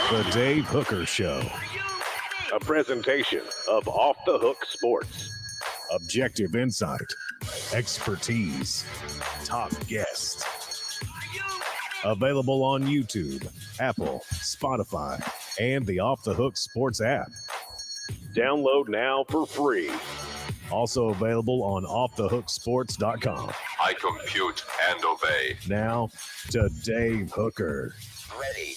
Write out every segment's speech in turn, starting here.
The Dave Hooker Show. A presentation of Off the Hook Sports. Objective insight, expertise, top guests. Available on YouTube, Apple, Spotify, and the Off the Hook Sports app. Download now for free. Also available on offthehooksports.com. I compute and obey. Now to Dave Hooker. Ready.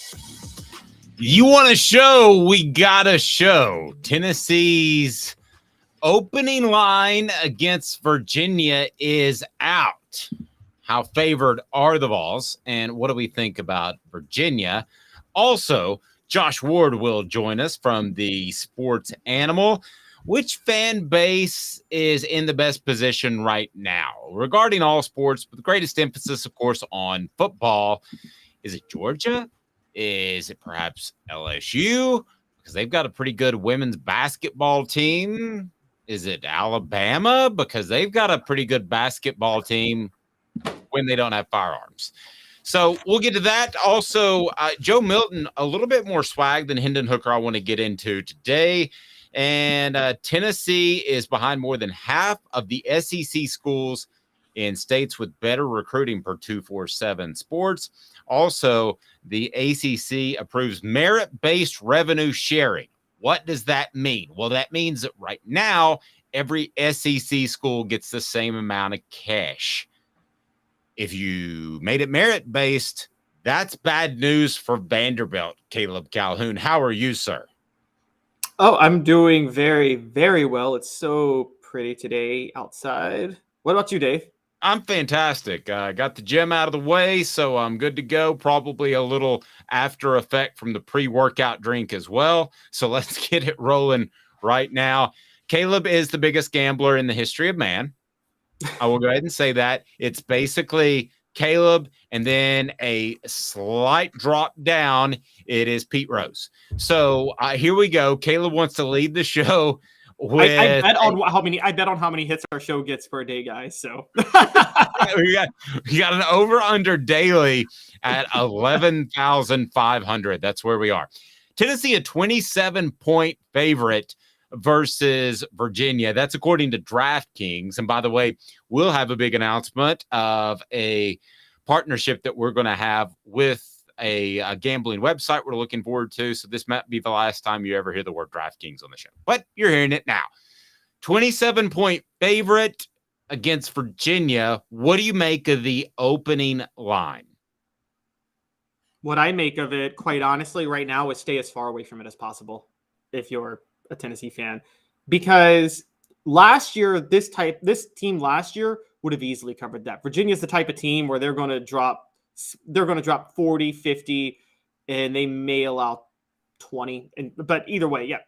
You want a show? We got a show. Tennessee's opening line against Virginia is out. How favored are the Vols? And what do we think about Virginia? Also, Josh Ward will join us from the Sports Animal. Which fan base is in the best position right now regarding all sports, with the greatest emphasis, of course, on football? Is it Georgia? Is it perhaps LSU? Because they've got a pretty good women's basketball team. Is it Alabama? Because they've got a pretty good basketball team when they don't have firearms. So we'll get to that. Also, Joe Milton, a little bit more swag than Hendon Hooker I want to get into today. And Tennessee is behind more than half of the SEC schools in states with better recruiting per 247 Sports. Also, the ACC approves merit-based revenue sharing. What does that mean? Well, that means that right now, every SEC school gets the same amount of cash. If you made it merit-based, that's bad news for Vanderbilt. Caleb Calhoun, how are you, sir? Oh, I'm doing very, very well. It's so pretty today outside. What about you, Dave? I'm fantastic. I got the gym out of the way, so I'm good to go. Probably a little after effect from the pre-workout drink as well. So let's get it rolling right now. Caleb is the biggest gambler in the history of man. I will go ahead and say that. It's basically Caleb, and then a slight drop down. It is Pete Rose. So here we go. Caleb wants to lead the show. I bet on how many hits our show gets per day, guys. So we got an over/under daily at 11,500. That's where we are. Tennessee, a 27-point favorite versus Virginia. That's according to DraftKings. And by the way, we'll have a big announcement of a partnership that we're going to have with a gambling website we're looking forward to. So this might be the last time you ever hear the word DraftKings on the show, but you're hearing it now. 27-point favorite against Virginia. What do you make of the opening line? What I make of it, quite honestly, right now is stay as far away from it as possible if you're a Tennessee fan, because last year, this team last year would have easily covered that. Virginia's the type of team where they're going to drop 40, 50, and they may allow 20. But either way, yeah,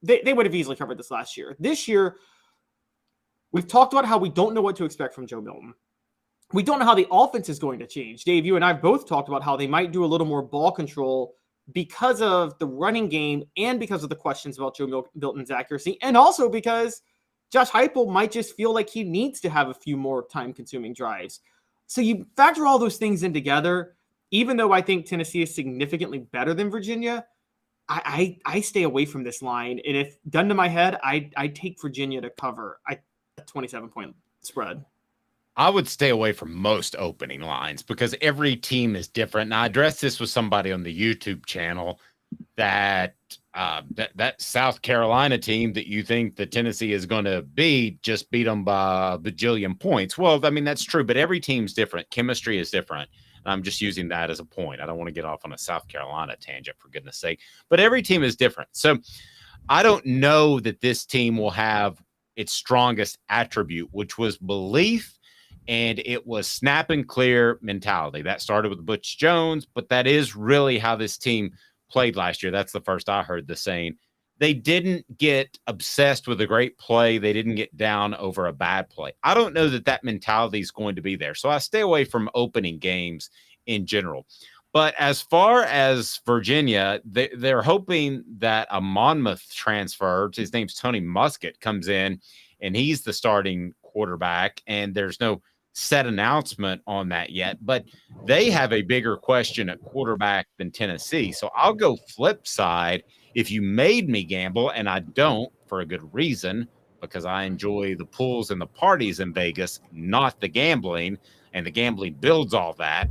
they would have easily covered this last year. This year, we've talked about how we don't know what to expect from Joe Milton. We don't know how the offense is going to change. Dave, you and I both talked about how they might do a little more ball control because of the running game and because of the questions about Joe Milton's accuracy, and also because Josh Heupel might just feel like he needs to have a few more time-consuming drives. So you factor all those things in together, even though I think Tennessee is significantly better than Virginia, I stay away from this line. And if done to my head, I take Virginia to cover a 27-point spread. I would stay away from most opening lines because every team is different. And I addressed this with somebody on the YouTube channel that that South Carolina team that you think that Tennessee is going to beat just beat them by a bajillion points. Well, I mean, that's true, but every team's different. Chemistry is different. And I'm just using that as a point. I don't want to get off on a South Carolina tangent, for goodness sake. But every team is different. So I don't know that this team will have its strongest attribute, which was belief. And it was snap and clear mentality. That started with Butch Jones, but that is really how this team played last year. That's the first I heard the saying. They didn't get obsessed with a great play. They didn't get down over a bad play. I don't know that mentality is going to be there. So I stay away from opening games in general. But as far as Virginia, they're hoping that a Monmouth transfer, his name's Tony Muskett, comes in, and he's the starting quarterback, and there's no set announcement on that yet, but they have a bigger question at quarterback than Tennessee. So I'll go flip side. If you made me gamble, and I don't for a good reason, because I enjoy the pools and the parties in Vegas, not the gambling, and the gambling builds all that.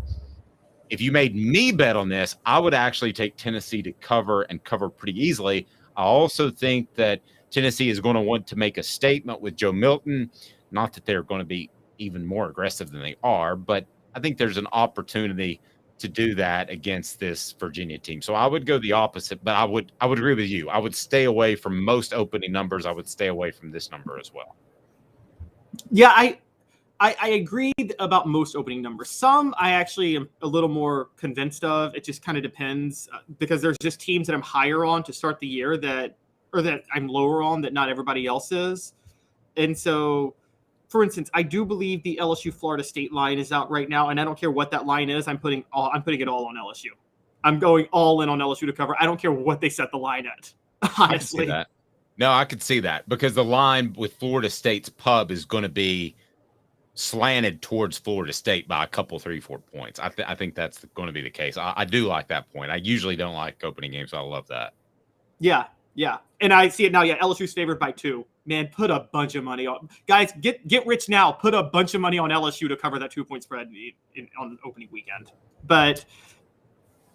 If you made me bet on this, I would actually take Tennessee to cover and cover pretty easily. I also think that Tennessee is going to want to make a statement with Joe Milton. Not that they're going to be even more aggressive than they are, but I think there's an opportunity to do that against this Virginia team. So I would go the opposite, but I would agree with you. I would stay away from most opening numbers. I would stay away from this number as well. Yeah, I agreed about most opening numbers. Some I actually am a little more convinced of. It just kind of depends because there's just teams that I'm higher on to start the year that I'm lower on that not everybody else is. And so, for instance, I do believe the LSU Florida State line is out right now, and I don't care what that line is. I'm putting it all on LSU. I'm going all in on LSU to cover. I don't care what they set the line at. Honestly, I could see that because the line with Florida State's pub is going to be slanted towards Florida State by a couple, 3-4 points. I think that's going to be the case. I do like that point. I usually don't like opening games, so I love that. Yeah. And I see it now. Yeah, LSU's favored by 2. Man, put a bunch of money on. Guys, get rich now. Put a bunch of money on LSU to cover that 2-point spread on opening weekend. But,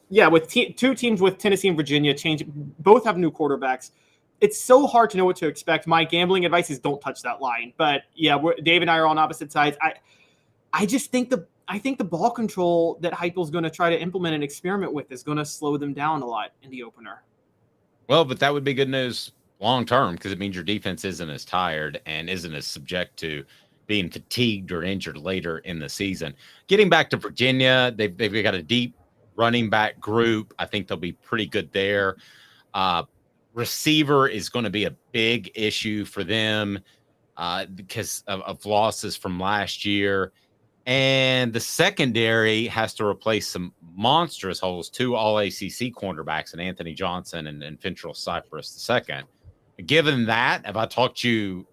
yeah, with two teams with Tennessee and Virginia, both have new quarterbacks. It's so hard to know what to expect. My gambling advice is don't touch that line. But yeah, Dave and I are on opposite sides. I just think the ball control that Heupel's going to try to implement and experiment with is going to slow them down a lot in the opener. Well, but that would be good news long term because it means your defense isn't as tired and isn't as subject to being fatigued or injured later in the season. Getting back to Virginia, they've got a deep running back group. I think they'll be pretty good there. Receiver is going to be a big issue for them because of losses from last year. And the secondary has to replace some monstrous holes, 2 all-ACC cornerbacks in Anthony Johnson and Fentrell Cypress II. Given that, have I talked you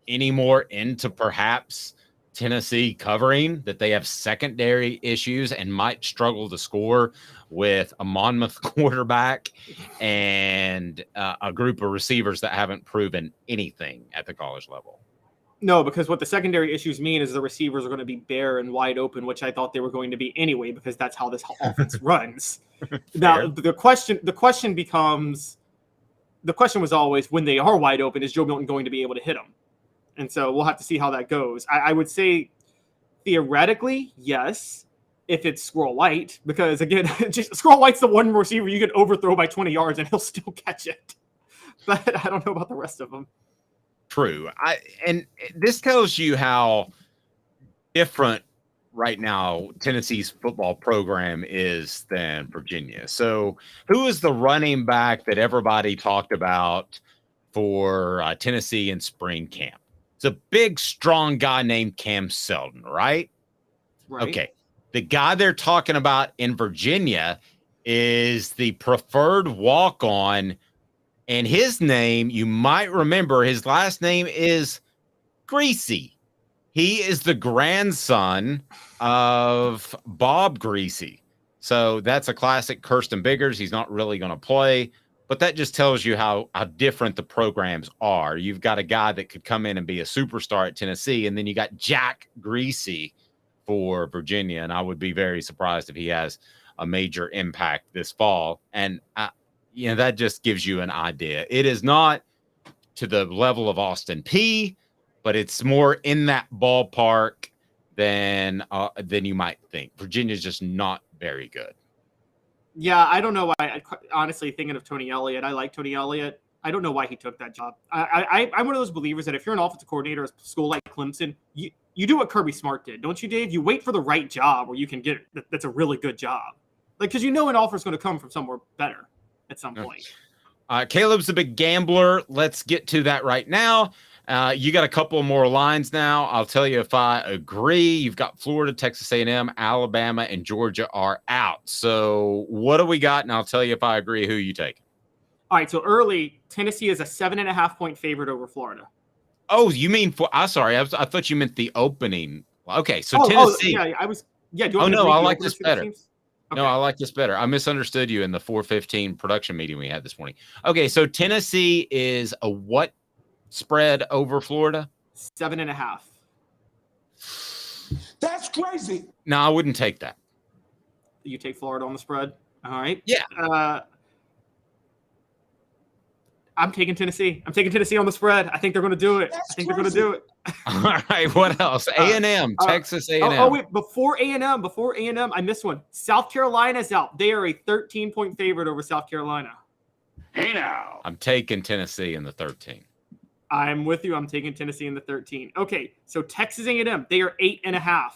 any more into perhaps Tennessee covering that they have secondary issues and might struggle to score with a Monmouth quarterback and a group of receivers that haven't proven anything at the college level? No, because what the secondary issues mean is the receivers are going to be bare and wide open, which I thought they were going to be anyway, because that's how this offense runs. Now, the question was always, when they are wide open, is Joe Milton going to be able to hit them? And so we'll have to see how that goes. I would say theoretically, yes, if it's Squirrel White, because again, Squirrel White's the one receiver you can overthrow by 20 yards and he'll still catch it. But I don't know about the rest of them. True. And this tells you how different right now Tennessee's football program is than Virginia. So who is the running back that everybody talked about for Tennessee in spring camp? It's a big, strong guy named Cam Selden, right? Okay. The guy they're talking about in Virginia is the preferred walk-on. And his name, you might remember, his last name is Greasy. He is the grandson of Bob Greasy. So that's a classic Kirsten Biggers. He's not really going to play. But that just tells you how different the programs are. You've got a guy that could come in and be a superstar at Tennessee, and then you got Jack Greasy for Virginia. And I would be very surprised if he has a major impact this fall. And that just gives you an idea. It is not to the level of Austin Peay, but it's more in that ballpark than you might think. Virginia's just not very good. Yeah, I don't know why. Honestly, thinking of Tony Elliott, I like Tony Elliott. I don't know why he took that job. I'm one of those believers that if you're an offensive coordinator at a school like Clemson, you do what Kirby Smart did, don't you, Dave? You wait for the right job where you can get it. That's a really good job. Because an offer is going to come from somewhere better at some point. Caleb's a big gambler. Let's get to that right now. You got a couple more lines now. I'll tell you if I agree. You've got Florida, Texas A&M, Alabama, and Georgia are out. So what do we got? And I'll tell you if I agree who you take. All right, so early, Tennessee is a 7.5-point favorite over Florida. Oh, you mean I'm sorry. I thought you meant the opening Okay, so Tennessee. Yeah, I was. Yeah, do you Oh want me to no, read I the like openers this for the better. teams? No, I like this better. I misunderstood you in the 4:15 production meeting we had this morning. Okay, so Tennessee is a what spread over Florida? 7.5. That's crazy. No, I wouldn't take that. You take Florida on the spread. All right. Yeah. I'm taking Tennessee. I'm taking Tennessee on the spread. I think they're going to do it. That's I think they're going to do it. All right, what else? A&M, Texas A&M. Oh, wait, before A&M, I missed one. South Carolina's out. They are a 13-point favorite over South Carolina. Hey now. I'm taking Tennessee in the 13. I'm with you. I'm taking Tennessee in the 13. Okay, so Texas A&M, they are 8.5.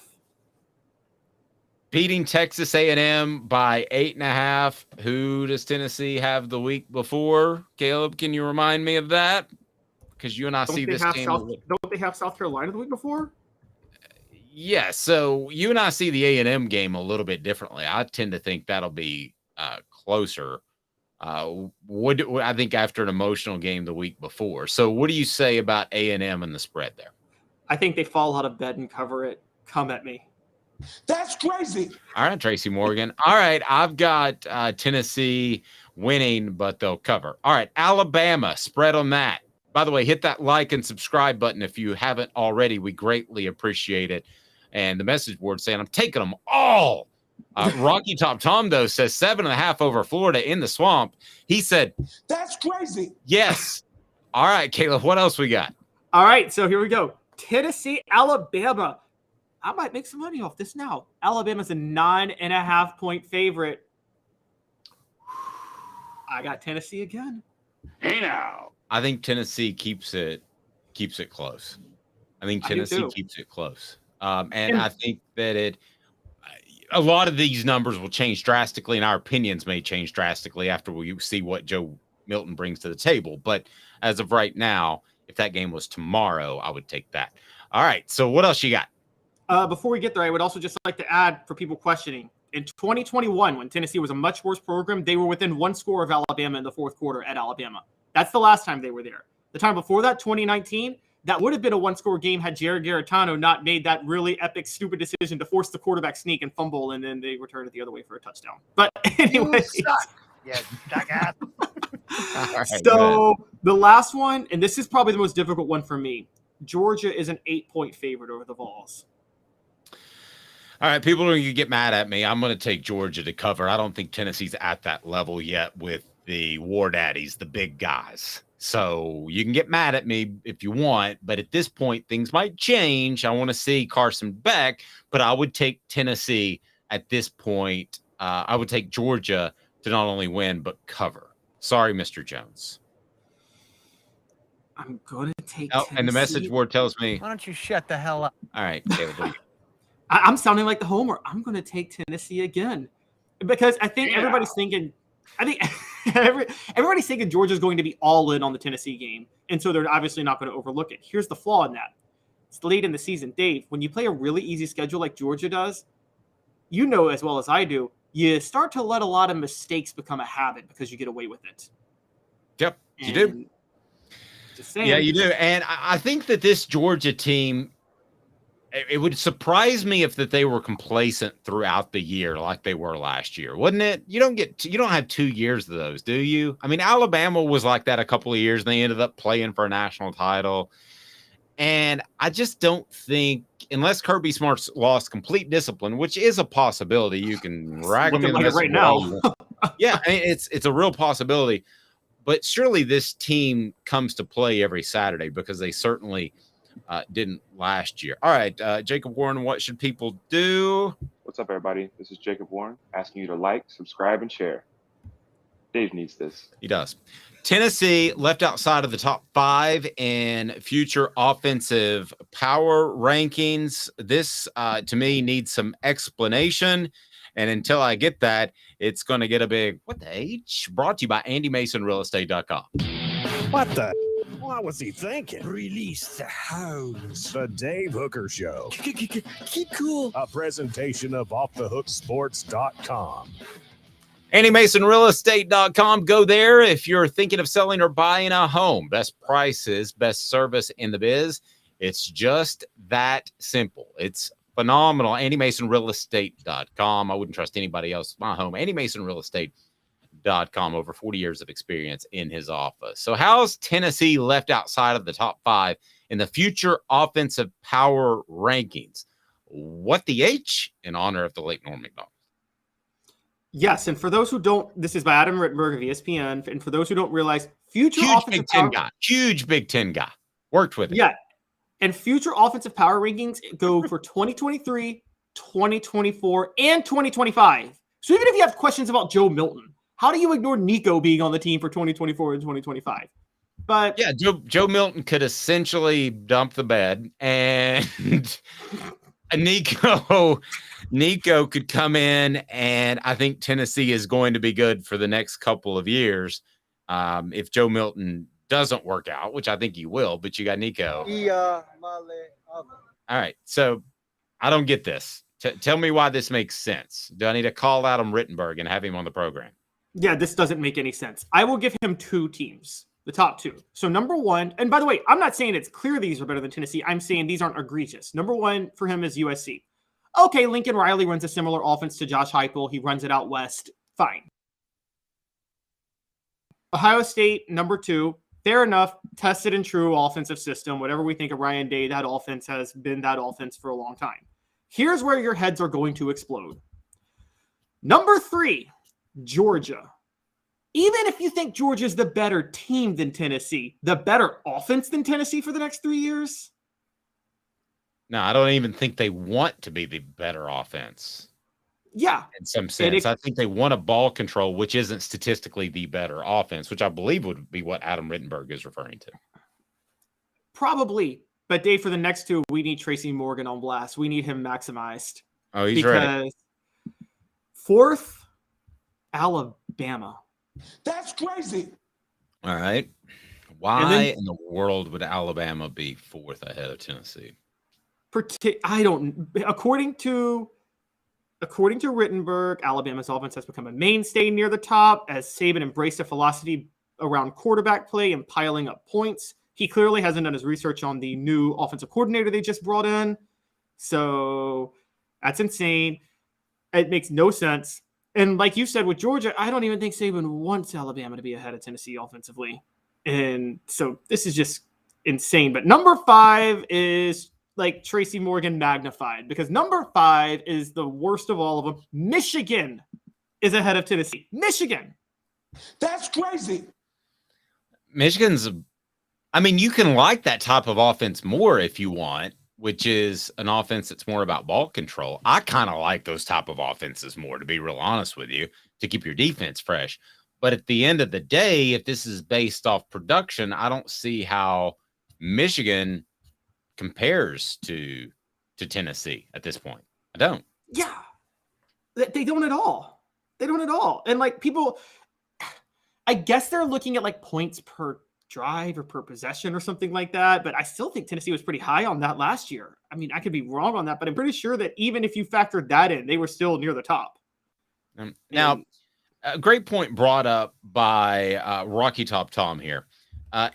Beating Texas A&M by 8.5. Who does Tennessee have the week before? Caleb, can you remind me of that? Because you and I see this game. Don't they have South Carolina the week before? Yeah, so you and I see the A&M game a little bit differently. I tend to think that'll be closer. I think after an emotional game the week before. So what do you say about A&M and the spread there? I think they fall out of bed and cover it. Come at me. That's crazy. All right, Tracy Morgan. All right, I've got Tennessee winning, but they'll cover. All right, Alabama, spread on that. By the way, hit that like and subscribe button if you haven't already. We greatly appreciate it. And the message board saying, I'm taking them all. Rocky Top Tom, though, says 7.5 over Florida in the swamp. He said, That's crazy. yes. All right, Caleb, what else we got? All right, so here we go. Tennessee, Alabama. I might make some money off this now. Alabama's a 9.5-point favorite. I got Tennessee again. Hey now. I think Tennessee keeps it close. I think Tennessee keeps it close. And I think that a lot of these numbers will change drastically, and our opinions may change drastically after we see what Joe Milton brings to the table. But as of right now, if that game was tomorrow, I would take that. All right, so what else you got? Before we get there, I would also just like to add for people questioning. In 2021, when Tennessee was a much worse program, they were within one score of Alabama in the fourth quarter at Alabama. That's the last time they were there. The time before that, 2019, that would have been a one-score game had Jared Garantano not made that really epic, stupid decision to force the quarterback sneak and fumble, and then they returned it the other way for a touchdown. But anyway. Yeah, jackass. Right, so the last one, and this is probably the most difficult one for me. Georgia is an 8-point favorite over the Vols. All right, people are going to get mad at me. I'm going to take Georgia to cover. I don't think Tennessee's at that level yet with the War Daddies, the big guys. So you can get mad at me if you want, but at this point, things might change. I want to see Carson Beck, but I would take Tennessee at this point. I would take Georgia to not only win, but cover. Sorry, Mr. Jones. I'm going to take Tennessee. And the message board tells me. Why don't you shut the hell up? All right, Caleb. I'm sounding like the homer. I'm going to take Tennessee again because I think everybody's thinking. I think everybody's thinking Georgia's going to be all in on the Tennessee game, and so they're obviously not going to overlook it. Here's the flaw in that: it's late in the season, Dave. When you play a really easy schedule like Georgia does, you know as well as I do, you start to let a lot of mistakes become a habit because you get away with it. Yep, you do. Just saying. Yeah, you do, and I think that this Georgia team. It would surprise me if that they were complacent throughout the year like they were last year, wouldn't it? You don't have 2 years of those, do you? I mean, Alabama was like that a couple of years, and they ended up playing for a national title. And I just don't think, unless Kirby Smart's lost complete discipline, which is a possibility, you can rag him in the right now. Yeah, I mean, it's a real possibility. But surely this team comes to play every Saturday because they certainly didn't last year. All right, Jacob Warren, what should people do? What's up, everybody? This is Jacob Warren asking you to like, subscribe, and share. Dave needs this. He does. Tennessee left outside of the top 5 in future offensive power rankings. This, to me, needs some explanation. And until I get that, it's going to get a big, what the H? Brought to you by AndyMasonRealEstate.com. What the? What was he thinking? Release the hounds. The Dave Hooker Show. Keep cool. A presentation of OffTheHookSports.com. AndyMasonRealEstate.com. Go there if you're thinking of selling or buying a home. Best prices, best service in the biz. It's just that simple. It's phenomenal. AndyMasonRealEstate.com. I wouldn't trust anybody else. My home, AndyMasonRealEstate.com. Over 40 years of experience in his office. So how's Tennessee left outside of the top 5 in the future offensive power rankings? What the H in honor of the late Norm Macdonald? Yes, and for those who don't, this is by Adam Rittenberg of ESPN. And for those who don't realize, future Huge offensive Big Ten power, guy. Huge Big Ten guy. Worked with him. yeah, and future offensive power rankings go for 2023, 2024, and 2025. So even if you have questions about Joe Milton, how do you ignore Nico being on the team for 2024 and 2025? But yeah, Joe Milton could essentially dump the bed, and Nico could come in, and I think Tennessee is going to be good for the next couple of years. If Joe Milton doesn't work out, which I think he will, but you got Nico. All right, so I don't get this. Tell me why this makes sense. Do I need to call Adam Rittenberg and have him on the program? yeah, this doesn't make any sense. I will give him 2 teams, the top 2. So number 1, and by the way, I'm not saying it's clear these are better than Tennessee. I'm saying these aren't egregious. Number 1 for him is USC. Okay, Lincoln Riley runs a similar offense to Josh Heupel. He runs it out west. Fine. Ohio State, number 2. Fair enough. Tested and true offensive system. Whatever we think of Ryan Day, that offense has been that offense for a long time. Here's where your heads are going to explode. Number 3, Georgia. Even if you think Georgia's the better team than Tennessee, the better offense than Tennessee for the next 3 years? No, I don't even think they want to be the better offense. Yeah. In some sense. I think they want a ball control, which isn't statistically the better offense, which I believe would be what Adam Rittenberg is referring to. Probably. But Dave, for the next 2, we need Tracy Morgan on blast. We need him maximized. Oh, he's ready. 4th, Alabama. That's crazy. All right. Why in the world would Alabama be 4th ahead of Tennessee? According to Rittenberg, Alabama's offense has become a mainstay near the top as Saban embraced a philosophy around quarterback play and piling up points. He clearly hasn't done his research on the new offensive coordinator they just brought in. So that's insane. It makes no sense. And like you said with Georgia, I don't even think Saban wants Alabama to be ahead of Tennessee offensively. And so this is just insane. But number 5 is like Tracy Morgan magnified, because number 5 is the worst of all of them. Michigan is ahead of Tennessee. Michigan. That's crazy. Michigan's, I mean, you can like that type of offense more if you want, which is an offense that's more about ball control. I kind of like those type of offenses more, to be real honest with you, to keep your defense fresh. But at the end of the day, if this is based off production, I don't see how Michigan compares to Tennessee at this point. I don't. Yeah. They don't at all. They don't at all. And like people, I guess they're looking at like points per drive or per possession or something like that. But I still think Tennessee was pretty high on that last year. I mean, I could be wrong on that, but I'm pretty sure that even if you factored that in, they were still near the top. Now, a great point brought up by Rocky Top Tom here.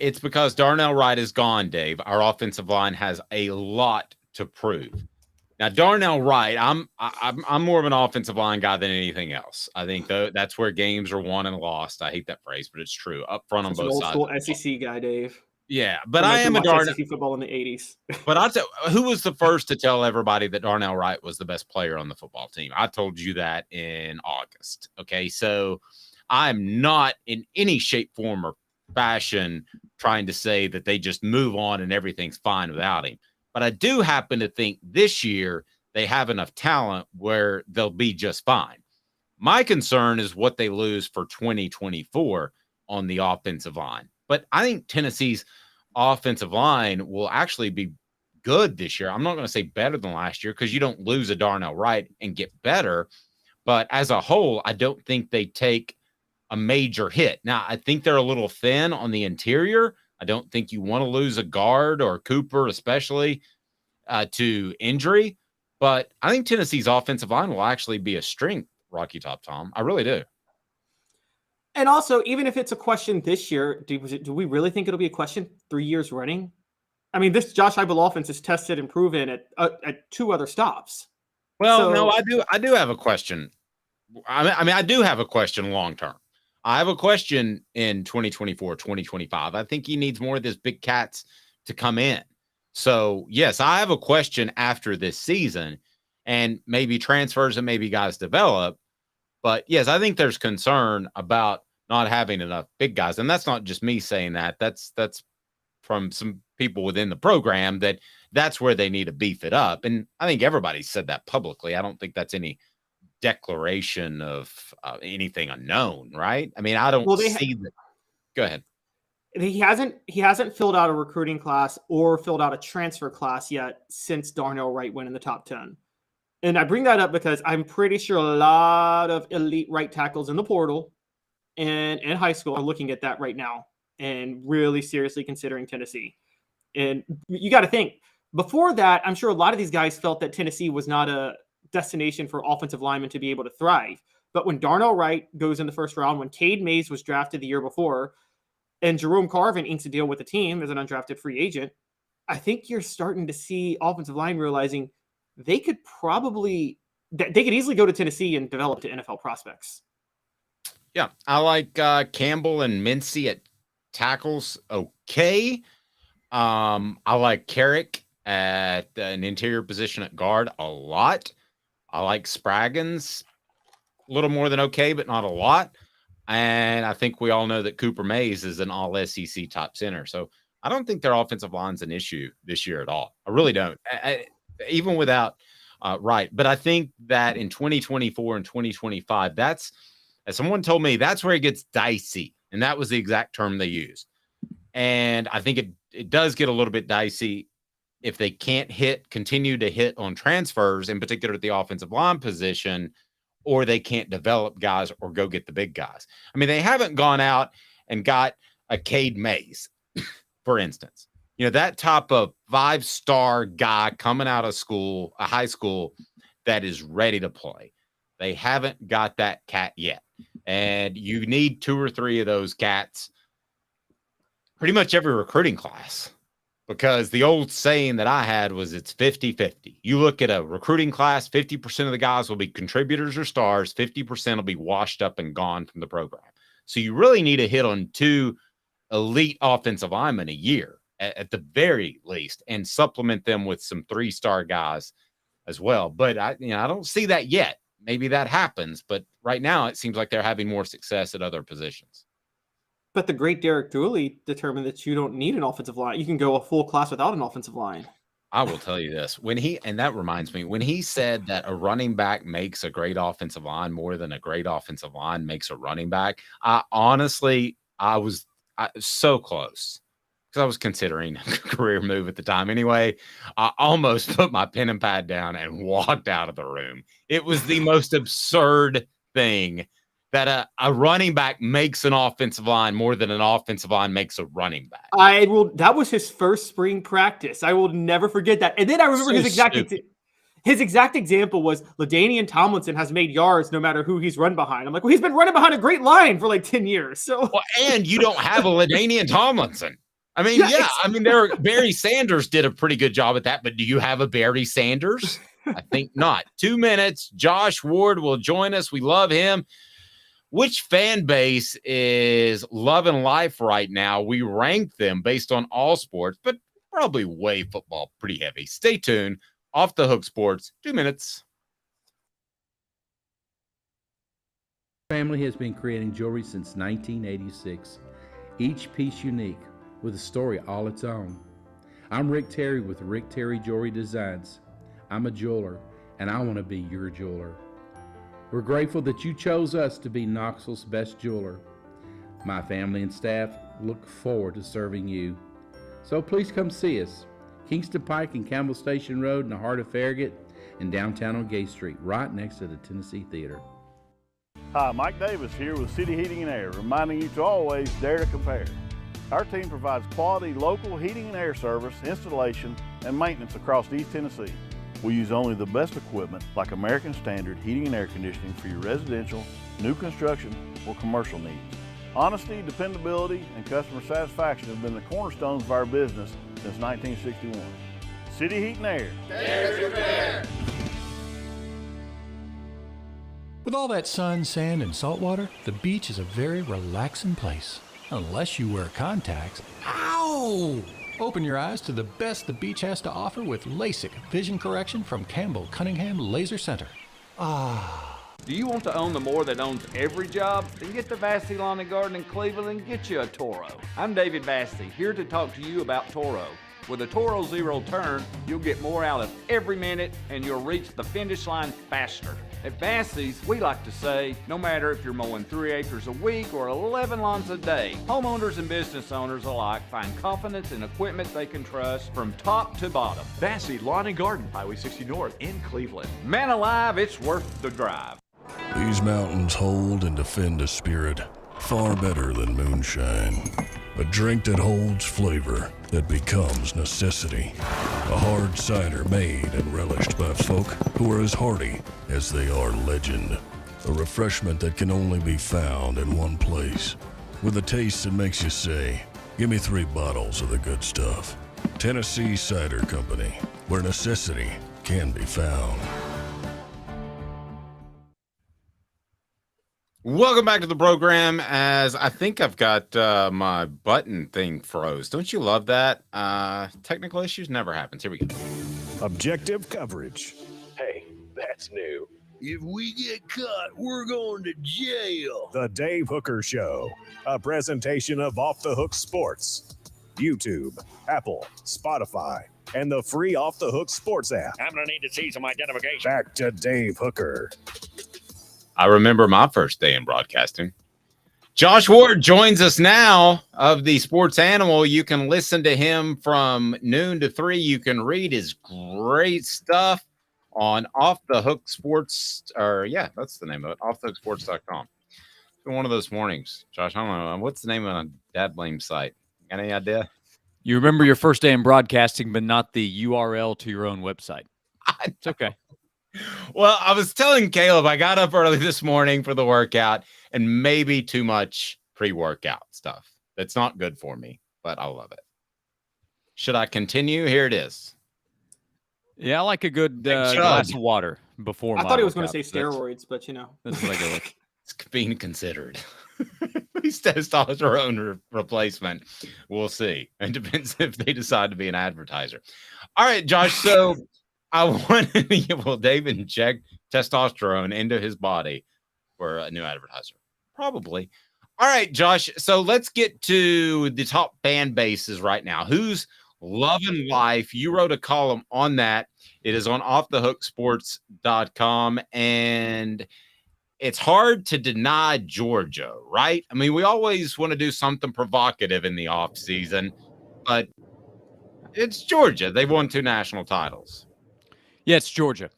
It's because Darnell Wright is gone, Dave. Our offensive line has a lot to prove. Now, Darnell Wright, I'm more of an offensive line guy than anything else. I think that's where games are won and lost. I hate that phrase, but it's true. Up front on both sides. Old school SEC guy, Dave. Yeah, but I am a Darnell SEC football in the 80s. But I tell who was the first to tell everybody that Darnell Wright was the best player on the football team? I told you that in August. Okay, so I'm not in any shape, form, or fashion trying to say that they just move on and everything's fine without him. But I do happen to think this year they have enough talent where they'll be just fine. My concern is what they lose for 2024 on the offensive line. But I think Tennessee's offensive line will actually be good this year. I'm not going to say better than last year because you don't lose a Darnell Wright and get better. But as a whole, I don't think they take a major hit. Now, I think they're a little thin on the interior. I don't think you want to lose a guard or Cooper, especially to injury. But I think Tennessee's offensive line will actually be a strength, Rocky Top Tom. I really do. And also, even if it's a question this year, do we really think it'll be a question 3 years running? I mean, this Josh Heupel offense is tested and proven at 2 other stops. Well, So- no, I do have a question. I mean, I do have a question long term. I have a question in 2024, 2025. I think he needs more of this big cats to come in. So, yes, I have a question after this season, and maybe transfers and maybe guys develop. But, yes, I think there's concern about not having enough big guys. And that's not just me saying that. That's from some people within the program that's where they need to beef it up. And I think everybody said that publicly. I don't think that's any declaration of anything unknown, right? I mean, I don't see that. Go ahead. He hasn't filled out a recruiting class or filled out a transfer class yet since Darnell Wright went in the top 10. And I bring that up because I'm pretty sure a lot of elite right tackles in the portal and in high school are looking at that right now and really seriously considering Tennessee. And you got to think, before that, I'm sure a lot of these guys felt that Tennessee was not a destination for offensive linemen to be able to thrive. But when Darnell Wright goes in the first round, when Cade Mays was drafted the year before, and Jerome Carvin inks a deal with the team as an undrafted free agent, I think you're starting to see offensive line realizing they could easily go to Tennessee and develop to NFL prospects. Yeah, I like Campbell and Mincy at tackles. Okay. I like Carrick at an interior position at guard a lot. I like Spraggins a little more than okay, but not a lot. And I think we all know that Cooper Mays is an all SEC top center. So I don't think their offensive line's an issue this year at all. I really don't. Even without Wright. But I think that in 2024 and 2025, as someone told me, that's where it gets dicey. And that was the exact term they used. And I think it does get a little bit dicey if they can't continue to hit on transfers, in particular at the offensive line position, or they can't develop guys or go get the big guys. I mean, they haven't gone out and got a Cade Mays, for instance. You know, that type of 5-star guy coming out of school, a high school, that is ready to play. They haven't got that cat yet. And you need 2 or 3 of those cats pretty much every recruiting class, because the old saying that I had was it's 50-50. You look at a recruiting class, 50% of the guys will be contributors or stars, 50% will be washed up and gone from the program. So you really need to hit on 2 elite offensive linemen a year at the very least, and supplement them with some 3-star guys as well. But I don't see that yet. Maybe that happens, but right now it seems like they're having more success at other positions. But the great Derek Dooley determined that you don't need an offensive line. You can go a full class without an offensive line. I will tell you this. And that reminds me, when he said that a running back makes a great offensive line more than a great offensive line makes a running back, I was so close, because I was considering a career move at the time. Anyway, I almost put my pen and pad down and walked out of the room. It was the most absurd thing, that a running back makes an offensive line more than an offensive line makes a running back. That was his first spring practice. I will never forget that. And then I remember his exact example was LaDainian Tomlinson has made yards no matter who he's run behind. I'm like, well, he's been running behind a great line for like 10 years. So, and you don't have a LaDainian Tomlinson. I mean, Barry Sanders did a pretty good job at that, but do you have a Barry Sanders? I think not. 2 minutes. Josh Ward will join us. We love him. Which fan base is loving life right now? We rank them based on all sports, but probably weigh football pretty heavy. Stay tuned. Off the Hook Sports, 2 minutes. Family has been creating jewelry since 1986. Each piece unique, with a story all its own. I'm Rick Terry with Rick Terry Jewelry Designs. I'm a jeweler, and I want to be your jeweler. We're grateful that you chose us to be Knoxville's best jeweler. My family and staff look forward to serving you. So please come see us. Kingston Pike and Campbell Station Road in the heart of Farragut, and downtown on Gay Street, right next to the Tennessee Theater. Hi, Mike Davis here with City Heating and Air, reminding you to always dare to compare. Our team provides quality local heating and air service, installation, and maintenance across East Tennessee. We use only the best equipment like American Standard heating and air conditioning for your residential, new construction, or commercial needs. Honesty, dependability, and customer satisfaction have been the cornerstones of our business since 1961. City Heat and Air. With all that sun, sand, and salt water, the beach is a very relaxing place. Unless you wear contacts. Ow! Open your eyes to the best the beach has to offer with LASIK vision correction from Campbell Cunningham Laser Center. Do you want to own the more that owns every job? Then get to Vassey Lawn and Garden in Cleveland and get you a Toro. I'm David Vassey, here to talk to you about Toro. With a Toro Zero Turn, you'll get more out of every minute and you'll reach the finish line faster. At Vassey's, we like to say, no matter if you're mowing 3 acres a week or 11 lawns a day, homeowners and business owners alike find confidence in equipment they can trust from top to bottom. Vassey Lawn and Garden, Highway 60 North in Cleveland. Man alive, it's worth the drive. These mountains hold and defend a spirit far better than moonshine. A drink that holds flavor that becomes necessity. A hard cider made and relished by folk who are as hearty as they are legend. A refreshment that can only be found in one place. With a taste that makes you say, give me 3 bottles of the good stuff. Tennessee Cider Company, where necessity can be found. Welcome back to the program. As I think I've got my button thing froze. Don't you love that? Technical issues never happens. Here we go. Objective coverage. Hey, that's new. If we get caught, we're going to jail. The Dave Hooker Show, a presentation of Off the Hook Sports. YouTube, Apple, Spotify, and the free Off the Hook Sports app. I'm going to need to see some identification. Back to Dave Hooker. I remember my first day in broadcasting. Josh Ward joins us now of the Sports Animal. You can listen to him from noon to 3. You can read his great stuff on Off the Hook Sports, that's the name of it, offthehooksports.com. It's been one of those mornings. Josh, I don't know. What's the name of a dad blame site? Got any idea? You remember your first day in broadcasting, but not the URL to your own website. It's okay. Well, I was telling Caleb I got up early this morning for the workout and maybe too much pre-workout stuff. That's not good for me, but I love it. Should I continue? Here it is. Yeah, I like a good glass of water before. I thought he was going to say steroids, but that's what I go with. It's being considered. He's testosterone replacement. We'll see. It depends if they decide to be an advertiser. All right, Josh. So I wanted to will Dave inject testosterone into his body for a new advertiser? Probably. All right, Josh. So let's get to the top fan bases right now. Who's loving life? You wrote a column on that. It is on offthehooksports.com, and it's hard to deny Georgia, right? I mean, we always want to do something provocative in the offseason, but it's Georgia. They've won 2 national titles. Yeah, it's Georgia.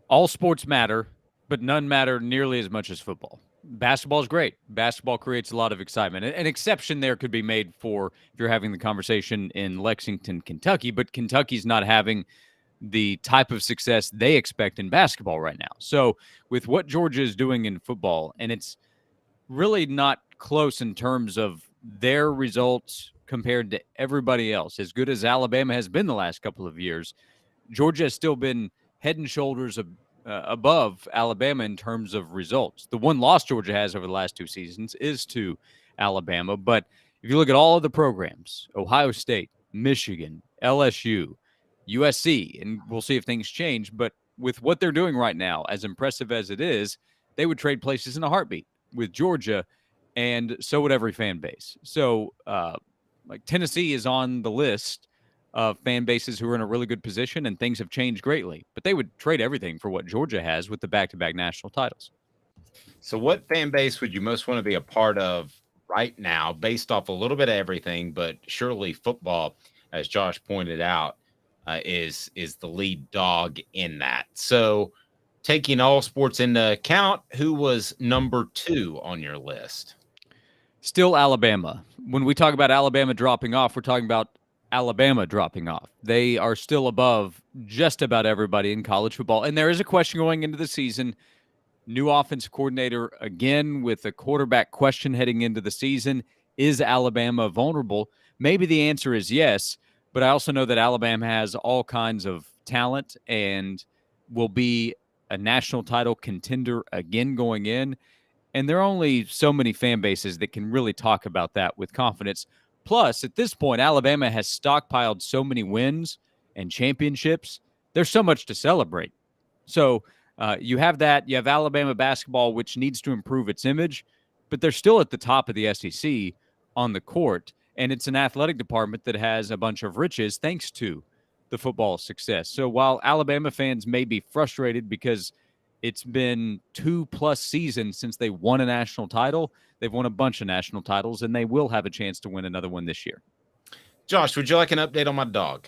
All sports matter, but none matter nearly as much as football. Basketball is great. Basketball creates a lot of excitement. An exception there could be made for if you're having the conversation in Lexington, Kentucky, but Kentucky's not having the type of success they expect in basketball right now. So with what Georgia is doing in football, and it's really not close in terms of their results compared to everybody else, as good as Alabama has been the last couple of years, Georgia has still been head and shoulders above Alabama in terms of results. The one loss Georgia has over the last 2 seasons is to Alabama. But if you look at all of the programs, Ohio State, Michigan, LSU, USC, and we'll see if things change. But with what they're doing right now, as impressive as it is, they would trade places in a heartbeat with Georgia, and so would every fan base. So like Tennessee is on the list of fan bases who are in a really good position, and things have changed greatly. But they would trade everything for what Georgia has with the back-to-back national titles. So what fan base would you most want to be a part of right now, based off a little bit of everything, but surely football, as Josh pointed out, is the lead dog in that. So taking all sports into account, who was number 2 on your list? Still Alabama. When we talk about Alabama dropping off, we're talking about Alabama dropping off. They are still above just about everybody in college football. And there is a question going into the season. New offensive coordinator again with a quarterback question heading into the season. Is Alabama vulnerable? Maybe the answer is yes, but I also know that Alabama has all kinds of talent and will be a national title contender again going in. And there are only so many fan bases that can really talk about that with confidence. Plus, at this point, Alabama has stockpiled so many wins and championships. There's so much to celebrate. So you have that. You have Alabama basketball, which needs to improve its image, but they're still at the top of the SEC on the court. And it's an athletic department that has a bunch of riches thanks to the football success. So while Alabama fans may be frustrated because it's been 2+ seasons since they won a national title, they've won a bunch of national titles, and they will have a chance to win another one this year. Josh, would you like an update on my dog?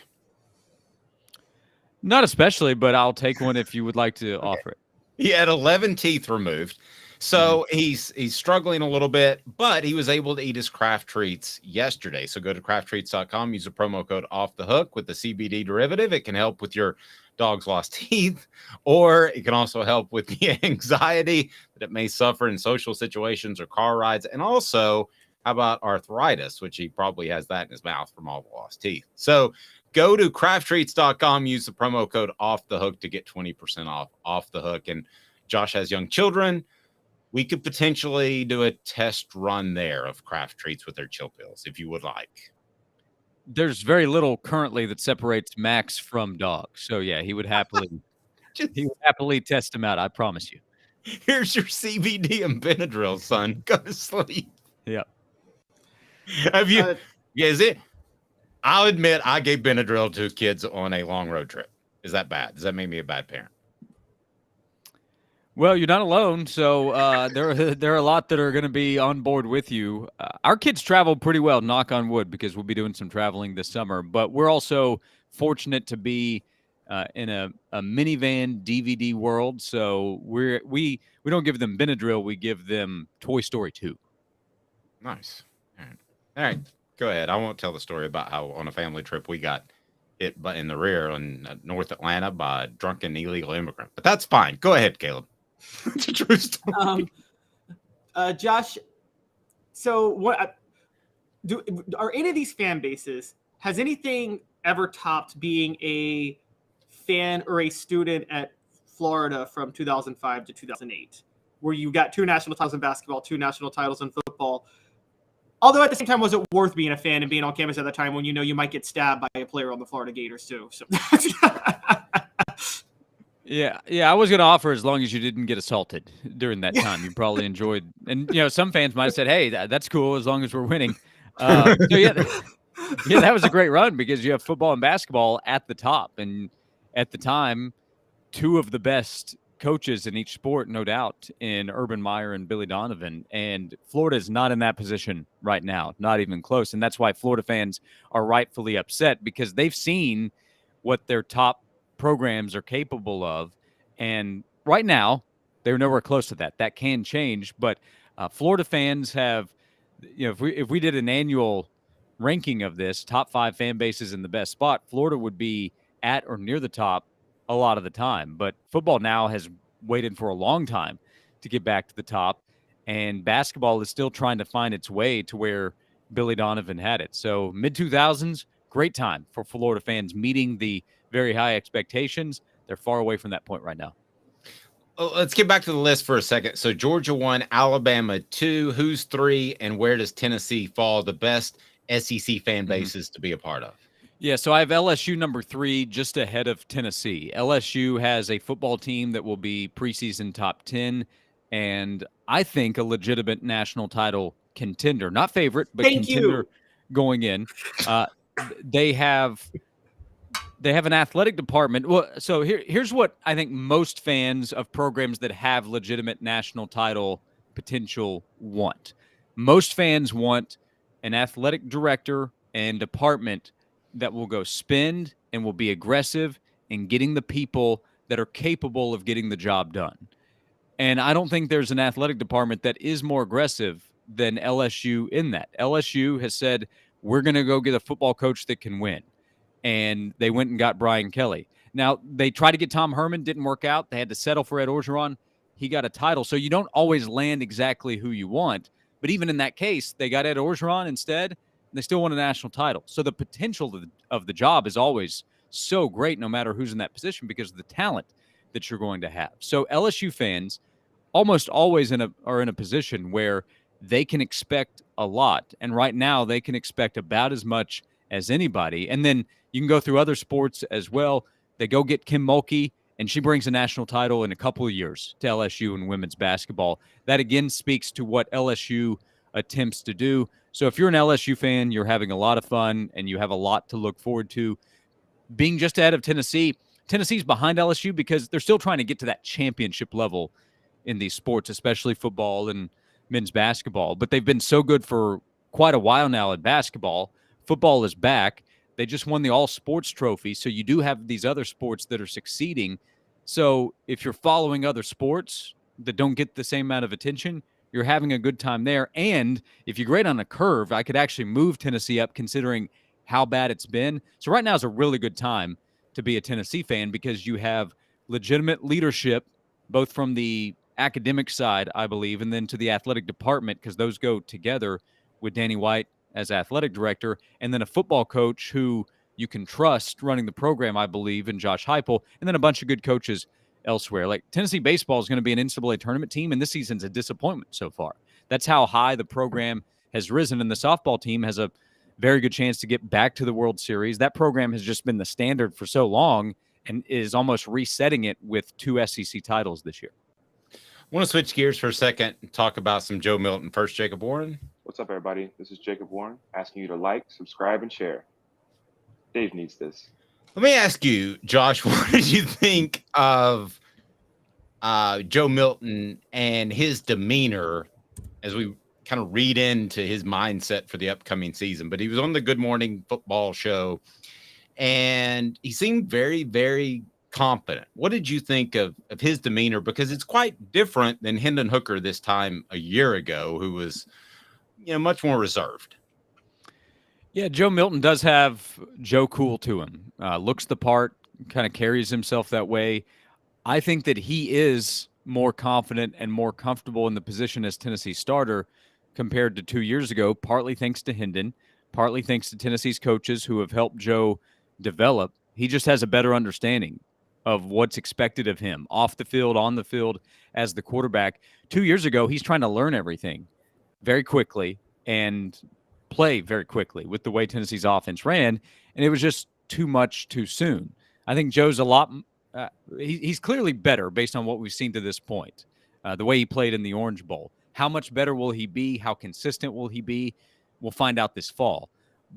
Not especially, but I'll take one if you would like to offer it. He had 11 teeth removed. So he's struggling a little bit, but he was able to eat his Kraft Treats yesterday. So go to crafttreats.com, use the promo code Off the Hook with the CBD derivative. It can help with your dog's lost teeth, or it can also help with the anxiety that it may suffer in social situations or car rides. And also, how about arthritis, which he probably has that in his mouth from all the lost teeth. So go to crafttreats.com, use the promo code Off the Hook to get 20% off the hook. And Josh has young children. We could potentially do a test run there of Kraft Treats with their chill pills if you would like. There's very little currently that separates Max from dogs. So yeah, he would happily test him out. I promise you. Here's your CBD and Benadryl, son. Go to sleep. Yeah. Have you? Is it? I'll admit I gave Benadryl to kids on a long road trip. Is that bad? Does that make me a bad parent? Well, you're not alone, so there are a lot that are going to be on board with you. Our kids travel pretty well, knock on wood, because we'll be doing some traveling this summer. But we're also fortunate to be in a minivan DVD world, so we don't give them Benadryl, we give them Toy Story 2. Nice. All right, go ahead. I won't tell the story about how on a family trip we got hit in the rear in North Atlanta by a drunken illegal immigrant, but that's fine. Go ahead, Caleb. It's a true story. Josh, so what are any of these fan bases, has anything ever topped being a fan or a student at Florida from 2005 to 2008, where you got 2 national titles in basketball, 2 national titles in football? Although at the same time, was it worth being a fan and being on campus at the time when you know you might get stabbed by a player on the Florida Gators too? So Yeah, I was going to offer as long as you didn't get assaulted during that time. You probably enjoyed, and some fans might have said, "Hey, that's cool as long as we're winning." So yeah, that was a great run because you have football and basketball at the top, and at the time, 2 of the best coaches in each sport, no doubt, in Urban Meyer and Billy Donovan. And Florida is not in that position right now, not even close. And that's why Florida fans are rightfully upset, because they've seen what their top programs are capable of. And right now, they're nowhere close to that. That can change. But Florida fans have, if we did an annual ranking of this, top 5 fan bases in the best spot, Florida would be at or near the top a lot of the time. But football now has waited for a long time to get back to the top, and basketball is still trying to find its way to where Billy Donovan had it. So mid-2000s, great time for Florida fans meeting the very high expectations. They're far away from that point right now. Let's get back to the list for a second. So Georgia 1, Alabama 2, who's 3, and where does Tennessee fall? The best SEC fan bases to be a part of. Yeah, so I have LSU number 3, just ahead of Tennessee. LSU has a football team that will be preseason top 10, and I think a legitimate national title contender. Not favorite, but contender going in. They have an athletic department. Well, so here's what I think most fans of programs that have legitimate national title potential want. Most fans want an athletic director and department that will go spend and will be aggressive in getting the people that are capable of getting the job done. And I don't think there's an athletic department that is more aggressive than LSU in that. LSU has said, we're going to go get a football coach that can win. And they went and got Brian Kelly. Now, they tried to get Tom Herman, didn't work out. They had to settle for Ed Orgeron. He got a title. So you don't always land exactly who you want. But even in that case, they got Ed Orgeron instead, They still won a national title. So the potential of the job is always so great, no matter who's in that position, because of the talent that you're going to have. So LSU fans almost always are in a position where they can expect a lot. And right now they can expect about as much as anybody. And then you can go through other sports as well. They go get Kim Mulkey, and she brings a national title in a couple of years to LSU in women's basketball. That again speaks to what LSU attempts to do. So if you're an LSU fan, you're having a lot of fun and you have a lot to look forward to. Being just ahead of Tennessee, Tennessee's behind LSU because they're still trying to get to that championship level in these sports, especially football and men's basketball. But they've been so good for quite a while now in basketball. Football is back. They just won the all sports trophy. So you do have these other sports that are succeeding. So if you're following other sports that don't get the same amount of attention, you're having a good time there. And if you grade on a curve, I could actually move Tennessee up considering how bad it's been. So right now is a really good time to be a Tennessee fan because you have legitimate leadership, both from the academic side, I believe, and then to the athletic department, because those go together with Danny White as athletic director, and then a football coach who you can trust running the program, I believe, in Josh Heupel, and then a bunch of good coaches elsewhere. Like Tennessee baseball is going to be an NCAA tournament team, and this season's a disappointment so far. That's how high the program has risen, and the softball team has a very good chance to get back to the World Series. That program has just been the standard for so long and is almost resetting it with 2 SEC titles this year. I want to switch gears for a second and talk about some Joe Milton. First, Jacob Warren. What's up, everybody? This is Jacob Warren asking you to like, subscribe, and share. Dave needs this. Let me ask you, Josh, what did you think of Joe Milton and his demeanor as we kind of read into his mindset for the upcoming season? But he was on the Good Morning Football show, and he seemed very, very confident. What did you think of his demeanor? Because it's quite different than Hendon Hooker this time a year ago, who was, much more reserved. Yeah, Joe Milton does have Joe Cool to him. Looks the part, kind of carries himself that way. I think that he is more confident and more comfortable in the position as Tennessee starter compared to 2 years ago, partly thanks to Hendon, partly thanks to Tennessee's coaches who have helped Joe develop. He just has a better understanding of what's expected of him off the field, on the field as the quarterback. 2 years ago, he's trying to learn everything very quickly and play very quickly with the way Tennessee's offense ran, and it was just too much too soon. I think Joe's a lot he's clearly better based on what we've seen to this point, the way he played in the Orange Bowl. How much better will he be? How consistent will he be? We'll find out this fall.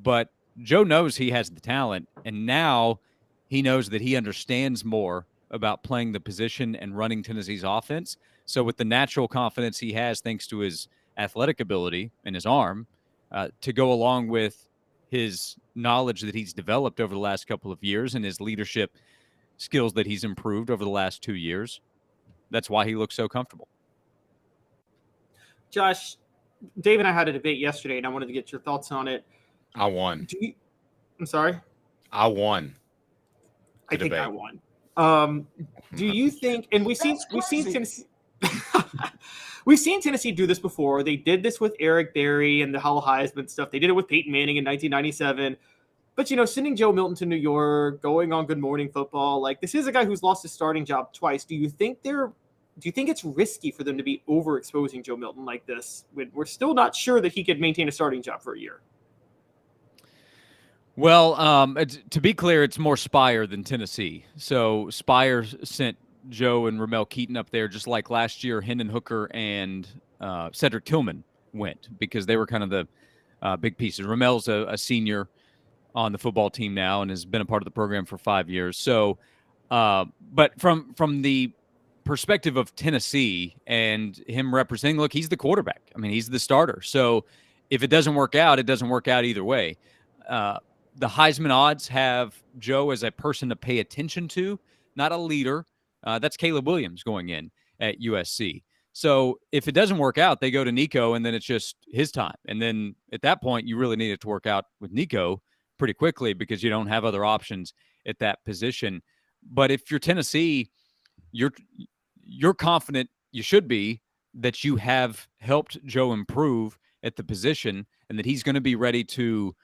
But Joe knows he has the talent, and now he knows that he understands more about playing the position and running Tennessee's offense. So with the natural confidence he has, thanks to his athletic ability and his arm, to go along with his knowledge that he's developed over the last couple of years and his leadership skills that he's improved over the last 2 years, that's why he looks so comfortable. Josh, Dave and I had a debate yesterday, and I wanted to get your thoughts on it. I won. I'm sorry? I won. I think I won. Do you think, and we've seen Tennessee we've seen Tennessee do this before. They did this with Eric Berry and the Hall Heisman stuff. They did it with Peyton Manning in 1997. But, sending Joe Milton to New York, going on Good Morning Football, like this is a guy who's lost his starting job twice. Do you think it's risky for them to be overexposing Joe Milton like this when we're still not sure that he could maintain a starting job for a year? Well, to be clear, it's more Spire than Tennessee. So Spire sent Joe and Ramel Keaton up there, just like last year, Hendon Hooker and Cedric Tillman went because they were kind of the big pieces. Ramel's a senior on the football team now and has been a part of the program for 5 years. So, but from the perspective of Tennessee and him representing, look, he's the quarterback. I mean, he's the starter. So if it doesn't work out, it doesn't work out either way. The Heisman odds have Joe as a person to pay attention to, not a leader. That's Caleb Williams going in at USC. So if it doesn't work out, they go to Nico, and then it's just his time. And then at that point, you really need it to work out with Nico pretty quickly because you don't have other options at that position. But if you're Tennessee, you're confident, you should be, that you have helped Joe improve at the position and that he's going to be ready to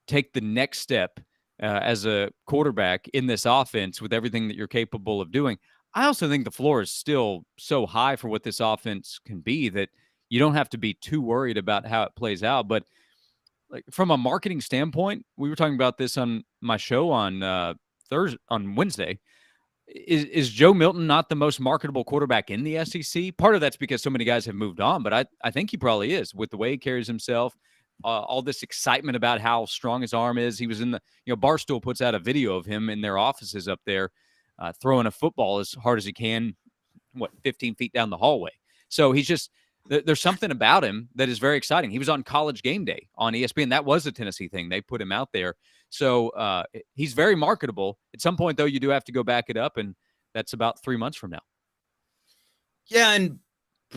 take the next step as a quarterback in this offense with everything that you're capable of doing. I also think the floor is still so high for what this offense can be that you don't have to be too worried about how it plays out. But like from a marketing standpoint, we were talking about this on my show on Wednesday. Is Joe Milton not the most marketable quarterback in the SEC? Part of that's because so many guys have moved on, but I think he probably is with the way he carries himself. All this excitement about how strong his arm is. He was in the, Barstool puts out a video of him in their offices up there throwing a football as hard as he can, 15 feet down the hallway. So he's just, there's something about him that is very exciting. He was on College Game Day on ESPN. That was a Tennessee thing. They put him out there. So he's very marketable. At some point, though, you do have to go back it up, and that's about 3 months from now. Yeah, and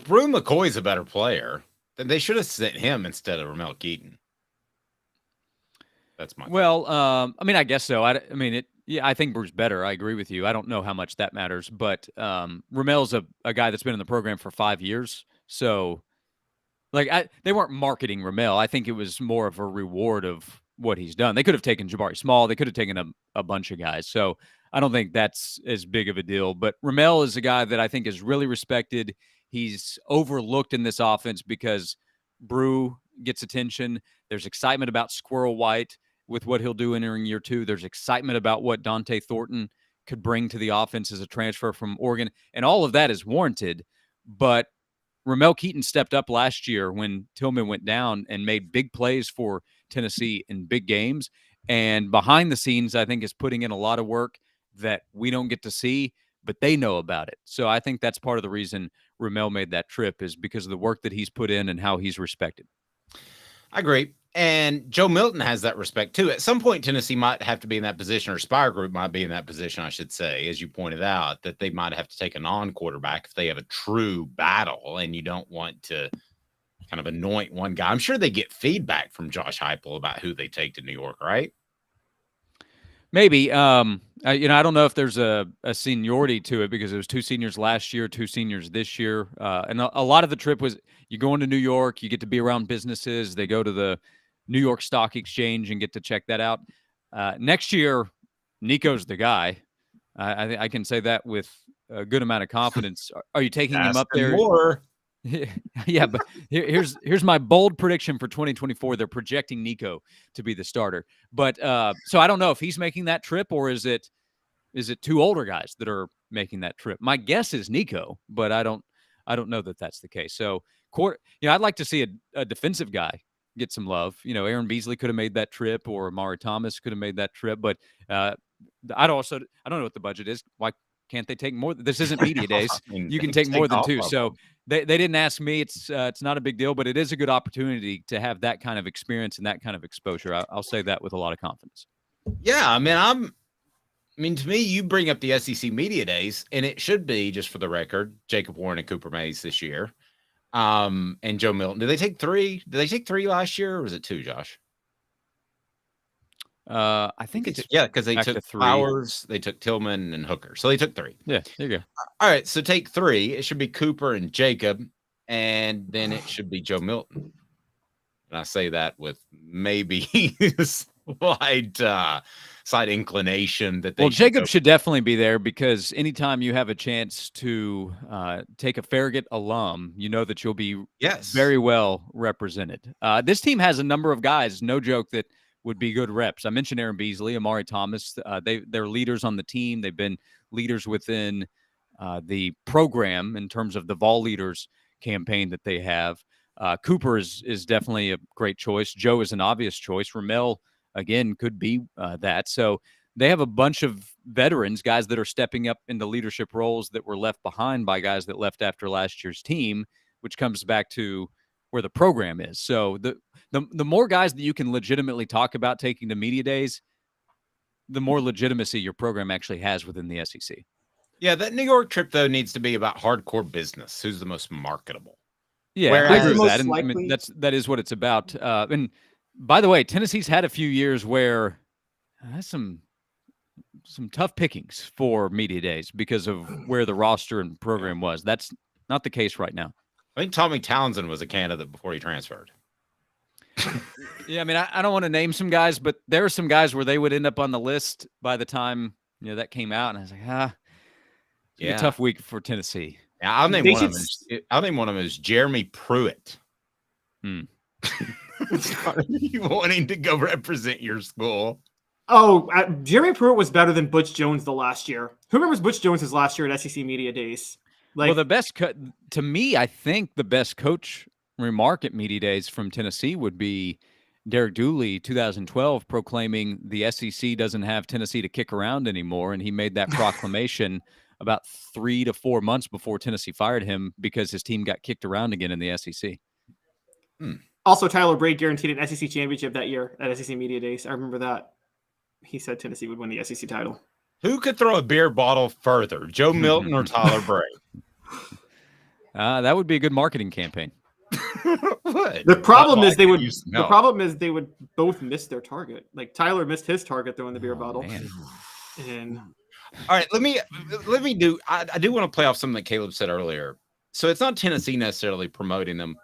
Brew McCoy's a better player. Then they should have sent him instead of Ramel Keaton. That's my I guess so. I think Brew's better. I agree with you. I don't know how much that matters, but Ramel's a guy that's been in the program for 5 years. So, they weren't marketing Ramel. I think it was more of a reward of what he's done. They could have taken Jabari Small. They could have taken a bunch of guys. So I don't think that's as big of a deal. But Ramel is a guy that I think is really respected. He's overlooked in this offense because Brew gets attention. There's excitement about Squirrel White with what he'll do entering year 2. There's excitement about what Dante Thornton could bring to the offense as a transfer from Oregon. And all of that is warranted. But Ramel Keaton stepped up last year when Tillman went down and made big plays for Tennessee in big games. And behind the scenes, I think is putting in a lot of work that we don't get to see, but they know about it. So I think that's part of the reason Ramel made that trip is because of the work that he's put in and how he's respected. I agree. And Joe Milton has that respect too. At some point, Tennessee might have to be in that position, or Spire Group might be in that position, I should say, as you pointed out, that they might have to take a non-quarterback if they have a true battle and you don't want to kind of anoint one guy. I'm sure they get feedback from Josh Heupel about who they take to New York, right? Maybe. I don't know if there's a seniority to it because it was 2 seniors last year, 2 seniors this year. And a lot of the trip was you go into New York, you get to be around businesses. They go to the New York Stock Exchange and get to check that out. Next year, Nico's the guy. I can say that with a good amount of confidence. Are you taking him up there? More. Yeah, but here's my bold prediction for 2024. They're projecting Nico to be the starter. But so I don't know if he's making that trip or is it 2 older guys that are making that trip. My guess is Nico, but I don't know that that's the case. So I'd like to see a defensive guy get some love. Aaron Beasley could have made that trip, or Amari Thomas could have made that trip. But I don't know what the budget is. Why can't they take more? This isn't media days. You can take more than 2. So they didn't ask me. It's not a big deal, but it is a good opportunity to have that kind of experience and that kind of exposure. I'll say that with a lot of confidence. Yeah, to me, you bring up the SEC media days, and it should be, just for the record, Jacob Warren and Cooper Mays this year, and Joe Milton. Did they take 3? Did they take 3 last year, or was it 2, Josh? I think it's because they took Flowers, they took Tillman and Hooker, so they took 3. Yeah, there you go. All right, so take 3. It should be Cooper and Jacob, and then it should be Joe Milton. And I say that with maybe slight inclination that they. Well, Jacob should definitely be there because anytime you have a chance to take a Farragut alum, you know that you'll be very well represented. This team has a number of guys, no joke, that would be good reps. I mentioned Aaron Beasley, Amari Thomas. They're leaders on the team. They've been leaders within the program in terms of the Vol Leaders campaign that they have. Cooper is definitely a great choice. Joe is an obvious choice. Ramel, again, could be that. So they have a bunch of veterans, guys that are stepping up into leadership roles that were left behind by guys that left after last year's team, which comes back to where the program is. So the more guys that you can legitimately talk about taking to media days, the more legitimacy your program actually has within the SEC. Yeah, that New York trip, though, needs to be about hardcore business. Who's the most marketable? Yeah, I agree with that. And that is what it's about. And by the way, Tennessee's had a few years where that's some tough pickings for media days because of where the roster and program was. That's not the case right now. I think Tommy Townsend was a candidate before he transferred. Yeah, I mean, I don't want to name some guys, but there are some guys where they would end up on the list by the time that came out, and I was like, it's gonna be a tough week for Tennessee. Yeah, I'll name one of them is Jeremy Pruitt. You wanting to go represent your school? Oh, Jeremy Pruitt was better than Butch Jones the last year. Who remembers Butch Jones' last year at SEC Media Days? Well, the best to me, I think the best coach remark at Media Days from Tennessee would be Derek Dooley, 2012, proclaiming the SEC doesn't have Tennessee to kick around anymore, and he made that proclamation about 3 to 4 months before Tennessee fired him because his team got kicked around again in the SEC. Also, Tyler Braid guaranteed an SEC championship that year at SEC Media Days. I remember that. He said Tennessee would win the SEC title. Who could throw a beer bottle further, Joe Milton or Tyler Braid? That would be a good marketing campaign. The problem is they would both miss their target. Like Tyler missed his target throwing the beer bottle. And all right, let me do. I do want to play off something that Caleb said earlier. So it's not Tennessee necessarily promoting them,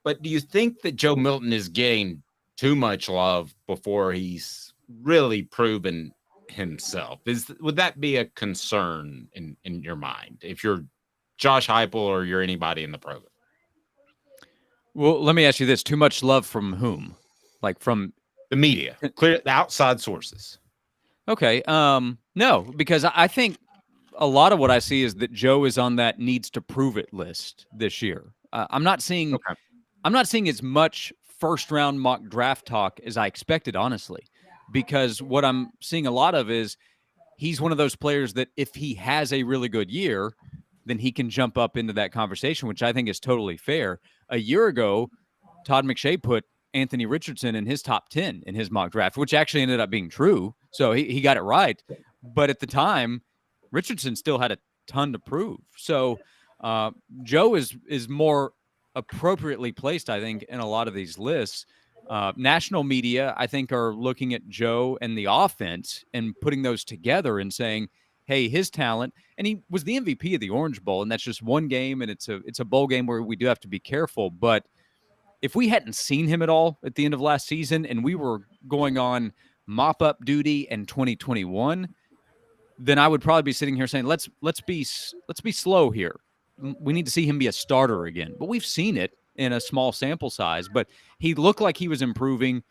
but do you think that Joe Milton is getting too much love before he's really proven himself? Would that be a concern in your mind if you're Josh Heupel or you're anybody in the program? Well, let me ask you this: too much love from whom? Like from the media, the outside sources. Okay. No, because I think a lot of what I see is that Joe is on that needs to prove it list this year. I'm not seeing as much first round mock draft talk as I expected, honestly, because what I'm seeing a lot of is he's one of those players that if he has a really good year, then he can jump up into that conversation, which I think is totally fair. A year ago, Todd McShay put Anthony Richardson in his top 10 in his mock draft, which actually ended up being true. So he got it right. But at the time, Richardson still had a ton to prove. So Joe is more appropriately placed, I think, in a lot of these lists. National media, I think, are looking at Joe and the offense and putting those together and saying, hey, his talent, and he was the MVP of the Orange Bowl, and that's just one game, and it's a bowl game where we do have to be careful. But if we hadn't seen him at all at the end of last season and we were going on mop-up duty in 2021, then I would probably be sitting here saying, let's be slow here. We need to see him be a starter again. But we've seen it in a small sample size. But he looked like he was improving,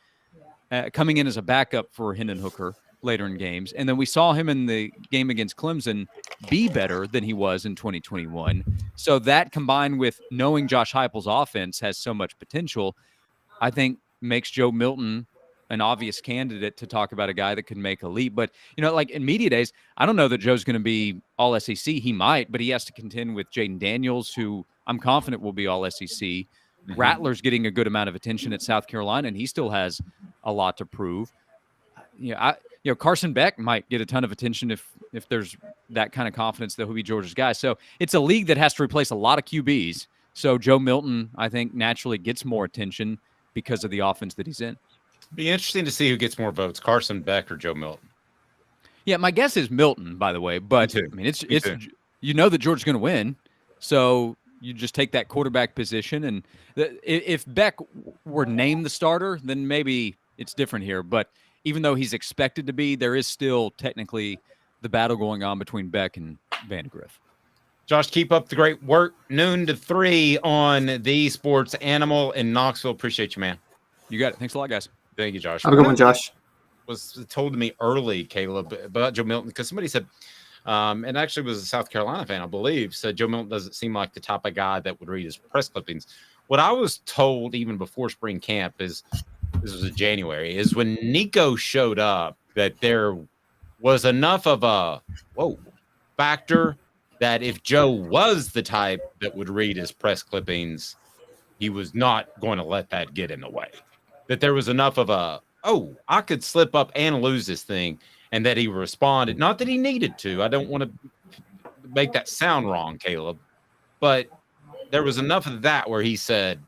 coming in as a backup for Hendon Hooker later in games. And then we saw him in the game against Clemson be better than he was in 2021. So that combined with knowing Josh Heupel's offense has so much potential, I think makes Joe Milton an obvious candidate to talk about a guy that could make a leap. But, like in media days, I don't know that Joe's going to be all SEC. He might, but he has to contend with Jaden Daniels, who I'm confident will be all SEC. Mm-hmm. Rattler's getting a good amount of attention at South Carolina, and he still has a lot to prove. Carson Beck might get a ton of attention if there's that kind of confidence that he'll be Georgia's guy. So it's a league that has to replace a lot of QBs. So Joe Milton, I think, naturally gets more attention because of the offense that he's in. Be interesting to see who gets more votes, Carson Beck or Joe Milton. Yeah, my guess is Milton, by the way. But I mean, it's that Georgia's going to win, so you just take that quarterback position. And if Beck were named the starter, then maybe it's different here. But even though he's expected to be, there is still technically the battle going on between Beck and Vandegrift. Josh, keep up the great work. Noon to 3 on the Sports Animal in Knoxville. Appreciate you, man. You got it. Thanks a lot, guys. Thank you, Josh. Have a good one, Josh. Was told to me early, Caleb, about Joe Milton, because somebody said, and actually was a South Carolina fan, I believe, said Joe Milton doesn't seem like the type of guy that would read his press clippings. What I was told even before spring camp is, this was in January, is when Nico showed up that there was enough of a factor that if Joe was the type that would read his press clippings, he was not going to let that get in the way. That there was enough of a, I could slip up and lose this thing, and that he responded. Not that he needed to. I don't want to make that sound wrong, Caleb, but there was enough of that where he said,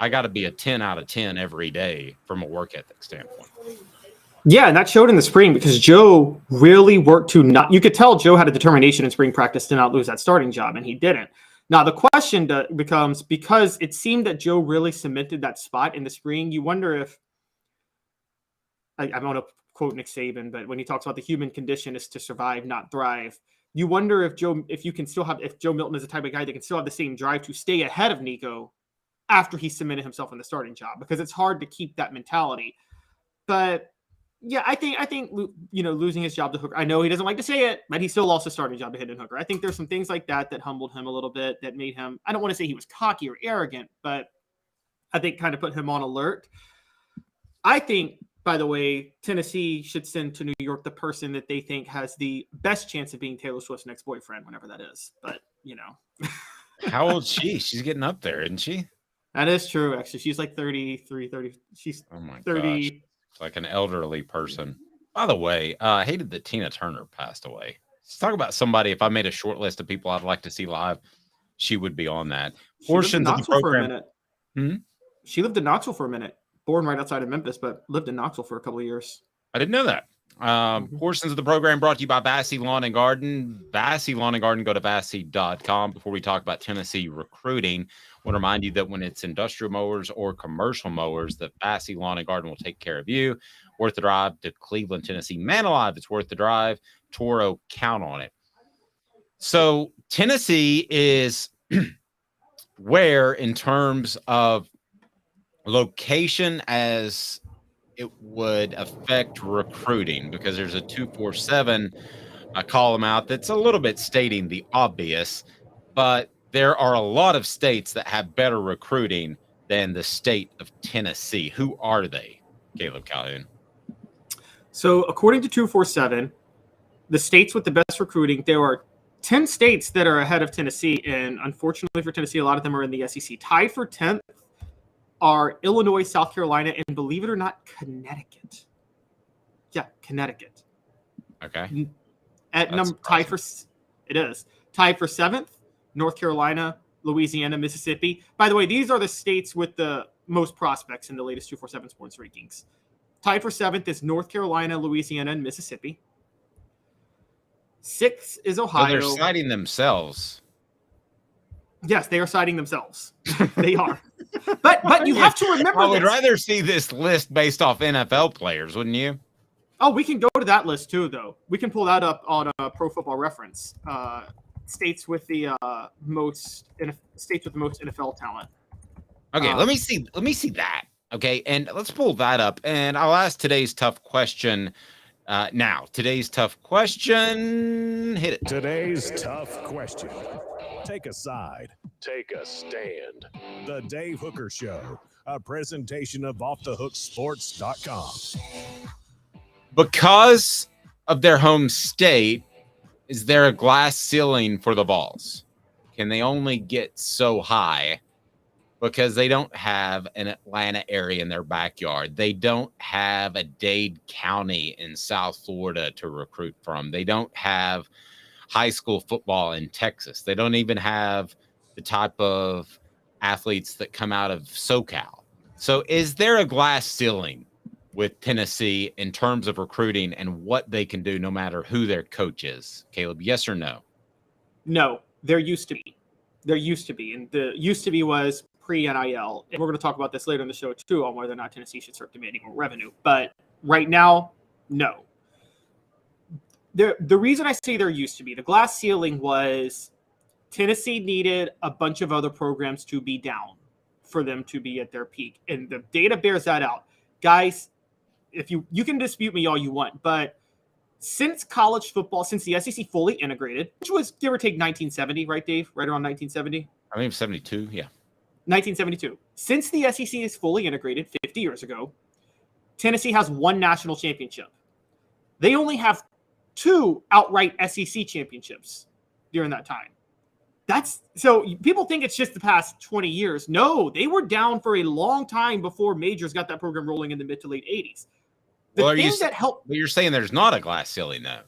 I got to be a 10 out of 10 every day from a work ethic standpoint. Yeah, and that showed in the spring because Joe really worked to not – you could tell Joe had a determination in spring practice to not lose that starting job, and he didn't. Now, the question becomes, because it seemed that Joe really cemented that spot in the spring, you wonder if, I don't want to quote Nick Saban, but when he talks about the human condition is to survive, not thrive, you wonder if Joe Milton is the type of guy that can still have the same drive to stay ahead of Nico after he cemented himself in the starting job, because it's hard to keep that mentality. But yeah, I think losing his job to Hooker, I know he doesn't like to say it, but he still lost his starting job to Hendon Hooker. I think there's some things like that humbled him a little bit, that made him, I don't want to say he was cocky or arrogant, but I think kind of put him on alert. I think, by the way, Tennessee should send to New York the person that they think has the best chance of being Taylor Swift's next boyfriend, whenever that is. But, How old is she? She's getting up there, isn't she? That is true, actually. She's like 33, 30. She's 30. Gosh. It's like an elderly person. By the way, I hated that Tina Turner passed away. Let's talk about somebody. If I made a short list of people I'd like to see live, she would be on that. Portions of the program. She lived in Knoxville for a minute. Born right outside of Memphis, but lived in Knoxville for a couple of years. I didn't know that. Portions of the program brought to you by Vassy Lawn and Garden. Vassy Lawn and Garden, go to vassy.com. Before we talk about Tennessee recruiting, I want to remind you that when it's industrial mowers or commercial mowers, that Vassy Lawn and Garden will take care of you. Worth the drive to Cleveland, Tennessee. Man alive, it's worth the drive. Toro, count on it. So Tennessee is where, in terms of location, as it would affect recruiting, because there's a 247 column out that's a little bit stating the obvious, but there are a lot of states that have better recruiting than the state of Tennessee. Who are they, Caleb Calhoun? So according to 247, the states with the best recruiting, there are 10 states that are ahead of Tennessee, and unfortunately for Tennessee, a lot of them are in the SEC. Tied for 10th are Illinois, South Carolina, and believe it or not, Connecticut. Yeah, Connecticut. Okay. Tied for 7th, North Carolina, Louisiana, Mississippi. By the way, these are the states with the most prospects in the latest 247 sports rankings. Tied for 7th is North Carolina, Louisiana, and Mississippi. 6th is Ohio. So they're citing themselves. Yes, they are citing themselves. They are. But you have to remember, I would rather see this list based off NFL players, wouldn't you? Oh, we can go to that list too, though. We can pull that up on Pro Football Reference. States with the most NFL talent. Okay, let me see that. Okay, and let's pull that up, and I'll ask today's tough question now. Today's tough question. Hit it. Today's tough question. Take a side. Take a stand. The Dave Hooker Show, a presentation of OffTheHookSports.com. Because of their home state, is there a glass ceiling for the Vols? Can they only get so high because they don't have an Atlanta area in their backyard? They don't have a Dade County in South Florida to recruit from. They don't have high school football in Texas. They don't even have the type of athletes that come out of SoCal. So is there a glass ceiling with Tennessee in terms of recruiting and what they can do no matter who their coach is? Caleb, yes or no? No, there used to be. There used to be. And the used to be was pre-NIL. And we're going to talk about this later in the show, too, on whether or not Tennessee should start demanding more revenue. But right now, no. The reason I say there used to be, the glass ceiling was Tennessee needed a bunch of other programs to be down for them to be at their peak. And the data bears that out. Guys, if you can dispute me all you want, but since college football, since the SEC fully integrated, which was give or take 1970, right, Dave? Right around 1970? I think 72, yeah. 1972. Since the SEC is fully integrated 50 years ago, Tennessee has one national championship. They only have 2 outright SEC championships during that time. So people think it's just the past 20 years. No, they were down for a long time before Majors got that program rolling in the mid to late 80s. Well, you're saying there's not a glass ceiling, though.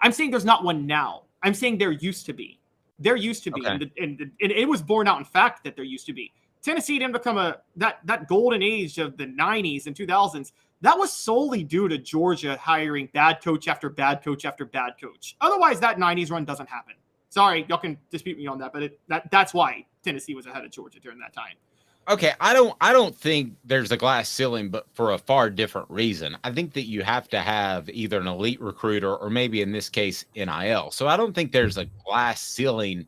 I'm saying there's not one now. I'm saying there used to be. There used to be. Okay. And it was borne out in fact that there used to be. Tennessee didn't become that golden age of the 90s and 2000s. That was solely due to Georgia hiring bad coach after bad coach after bad coach. Otherwise, that 90s run doesn't happen. Sorry, y'all can dispute me on that, but that's why Tennessee was ahead of Georgia during that time. Okay, I don't think there's a glass ceiling, but for a far different reason. I think that you have to have either an elite recruiter or maybe in this case NIL. So I don't think there's a glass ceiling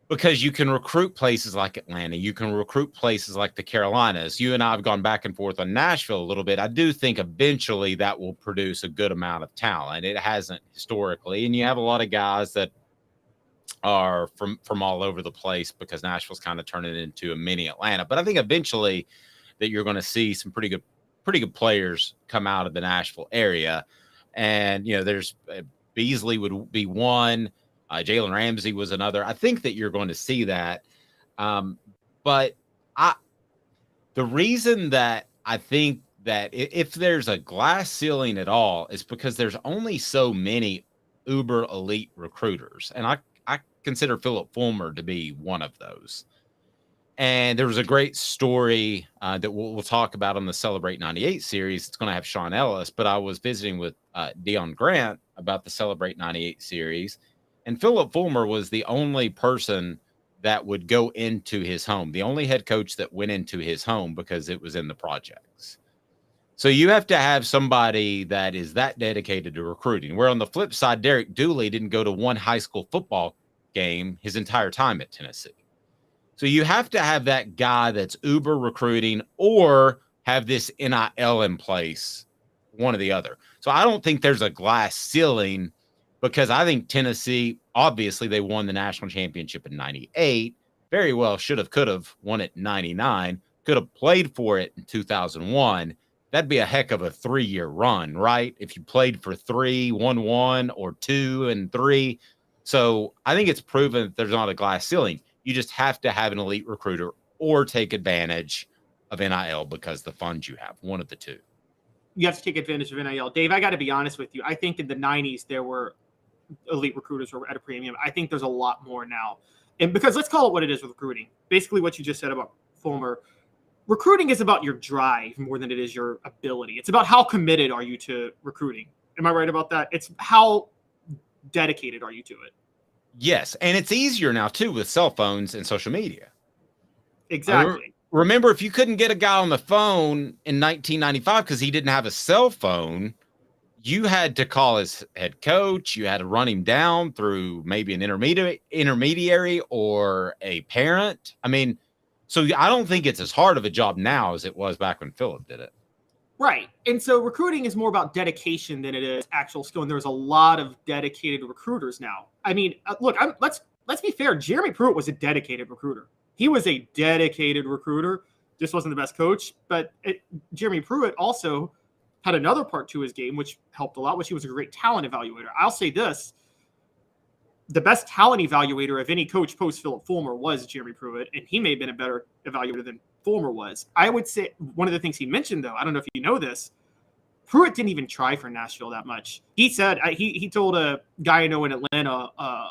because you can recruit places like Atlanta. You can recruit places like the Carolinas. You and I have gone back and forth on Nashville a little bit. I do think eventually that will produce a good amount of talent. It hasn't historically. And you have a lot of guys that are from all over the place because Nashville's kind of turning into a mini Atlanta. But I think eventually that you're going to see some pretty good players come out of the Nashville area. And, there's Beasley would be one. Jalen Ramsey was another. I think that you're going to see that. But the reason that I think that if there's a glass ceiling at all is because there's only so many uber elite recruiters. And I consider Philip Fulmer to be one of those. And there was a great story that we'll talk about on the Celebrate 98 series. It's going to have Sean Ellis, but I was visiting with Dion Grant about the Celebrate 98 series. And Philip Fulmer was the only person that would go into his home, the only head coach that went into his home because it was in the projects. So you have to have somebody that is that dedicated to recruiting. Where on the flip side, Derek Dooley didn't go to one high school football game his entire time at Tennessee. So you have to have that guy that's uber recruiting or have this NIL in place, one or the other. So I don't think there's a glass ceiling because I think Tennessee, obviously they won the national championship in 98, very well could have won it in 99, could have played for it in 2001. That'd be a heck of a 3-year run, right? If you played for 3, won 1 or 2 and 3. So I think it's proven that there's not a glass ceiling. You just have to have an elite recruiter or take advantage of NIL because the funds you have, one of the two. You have to take advantage of NIL. Dave, I got to be honest with you. I think in the 90s, there were elite recruiters were at a premium. I think there's a lot more now. And because let's call it what it is with recruiting. Basically what you just said about Fulmer. Recruiting is about your drive more than it is your ability. It's about how committed are you to recruiting. Am I right about that? It's how dedicated are you to it? Yes. And it's easier now too with cell phones and social media. Exactly. Remember, if you couldn't get a guy on the phone in 1995 because he didn't have a cell phone, you had to call his head coach. You had to run him down through maybe an intermediary or a parent. I mean, so I don't think it's as hard of a job now as it was back when Philip did it. Right. And so recruiting is more about dedication than it is actual skill. And there's a lot of dedicated recruiters now. I mean, look, let's be fair. Jeremy Pruitt was a dedicated recruiter. He was a dedicated recruiter. Just wasn't the best coach. But Jeremy Pruitt also had another part to his game, which helped a lot, which he was a great talent evaluator. I'll say this. The best talent evaluator of any coach post Philip Fulmer was Jeremy Pruitt, and he may have been a better evaluator than Fulmer was. I would say one of the things he mentioned, though, I don't know if you know this, Pruitt didn't even try for Nashville that much. He said, he told a guy I know in Atlanta, a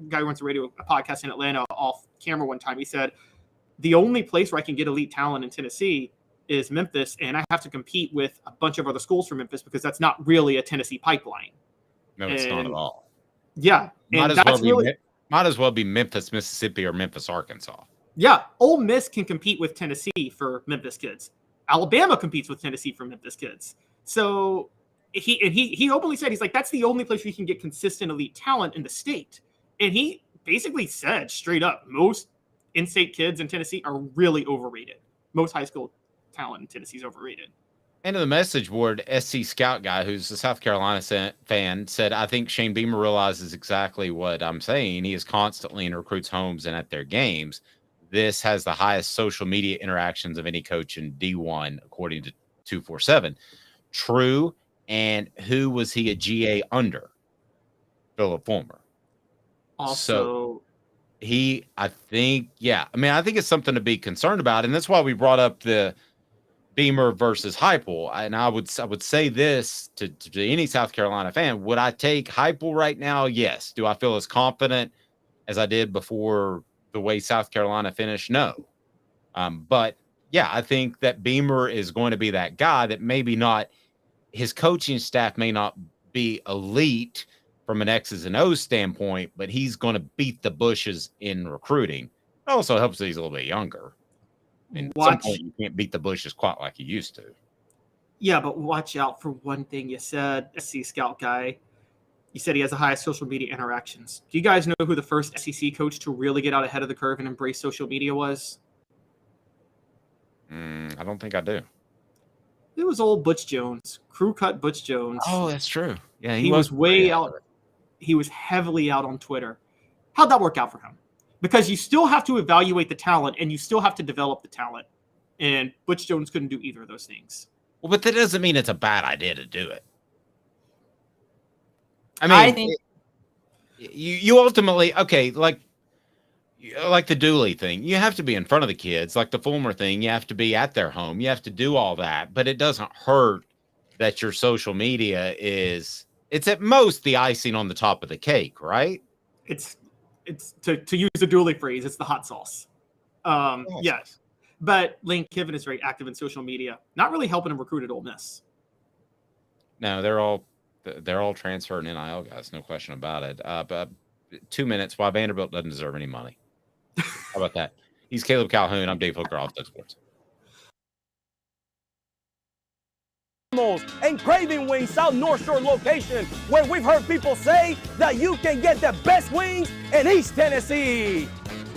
guy who runs a podcast in Atlanta off camera one time, he said, the only place where I can get elite talent in Tennessee is Memphis, and I have to compete with a bunch of other schools from Memphis because that's not really a Tennessee pipeline. No, it's not at all. Yeah. Might as well be Memphis, Mississippi, or Memphis, Arkansas. Yeah. Ole Miss can compete with Tennessee for Memphis kids. Alabama competes with Tennessee for Memphis kids. So he openly said, he's like, that's the only place where you can get consistent elite talent in the state. And he basically said straight up, most in-state kids in Tennessee are really overrated. Most high school talent in Tennessee is overrated. And in the message board, SC Scout guy, who's a South Carolina fan, said, I think Shane Beamer realizes exactly what I'm saying. He is constantly in recruits' homes and at their games. This has the highest social media interactions of any coach in D1, according to 247. True. And who was he a GA under? Philip Fulmer. Also, I think it's something to be concerned about. And that's why we brought up the Beamer versus Heupel. And I would say this to any South Carolina fan. Would I take Heupel right now? Yes. Do I feel as confident as I did before the way South Carolina finished? No. But yeah, I think that Beamer is going to be that guy that maybe not, his coaching staff may not be elite, from an X's and O's standpoint, but he's going to beat the bushes in recruiting. It also helps that he's a little bit younger. And at some point, you can't beat the bushes quite like you used to. Yeah, but watch out for one thing you said, SEC scout guy. You said he has the highest social media interactions. Do you guys know who the first SEC coach to really get out ahead of the curve and embrace social media was? I don't think I do. It was old Butch Jones, crew cut Butch Jones. Oh, that's true. Yeah, he was way out. He was heavily out on Twitter. How'd that work out for him? Because you still have to evaluate the talent and you still have to develop the talent. And Butch Jones couldn't do either of those things. Well, but that doesn't mean it's a bad idea to do it. I mean, you ultimately, okay, like the Dooley thing, you have to be in front of the kids. Like the Fulmer thing, you have to be at their home. You have to do all that. But it doesn't hurt that your social media it's at most the icing on the top of the cake, right? It's to use a Dooley phrase, it's the hot sauce. Yes. But Lane Kiffin is very active in social media, not really helping him recruit at Ole Miss. No, they're all transferred and NIL guys, no question about it. But 2 minutes, why Vanderbilt doesn't deserve any money. How about that? He's Caleb Calhoun. I'm Dave Hooker, Off the Hook Sports. And Craving Wings South North Shore location, where we've heard people say that you can get the best wings in East Tennessee.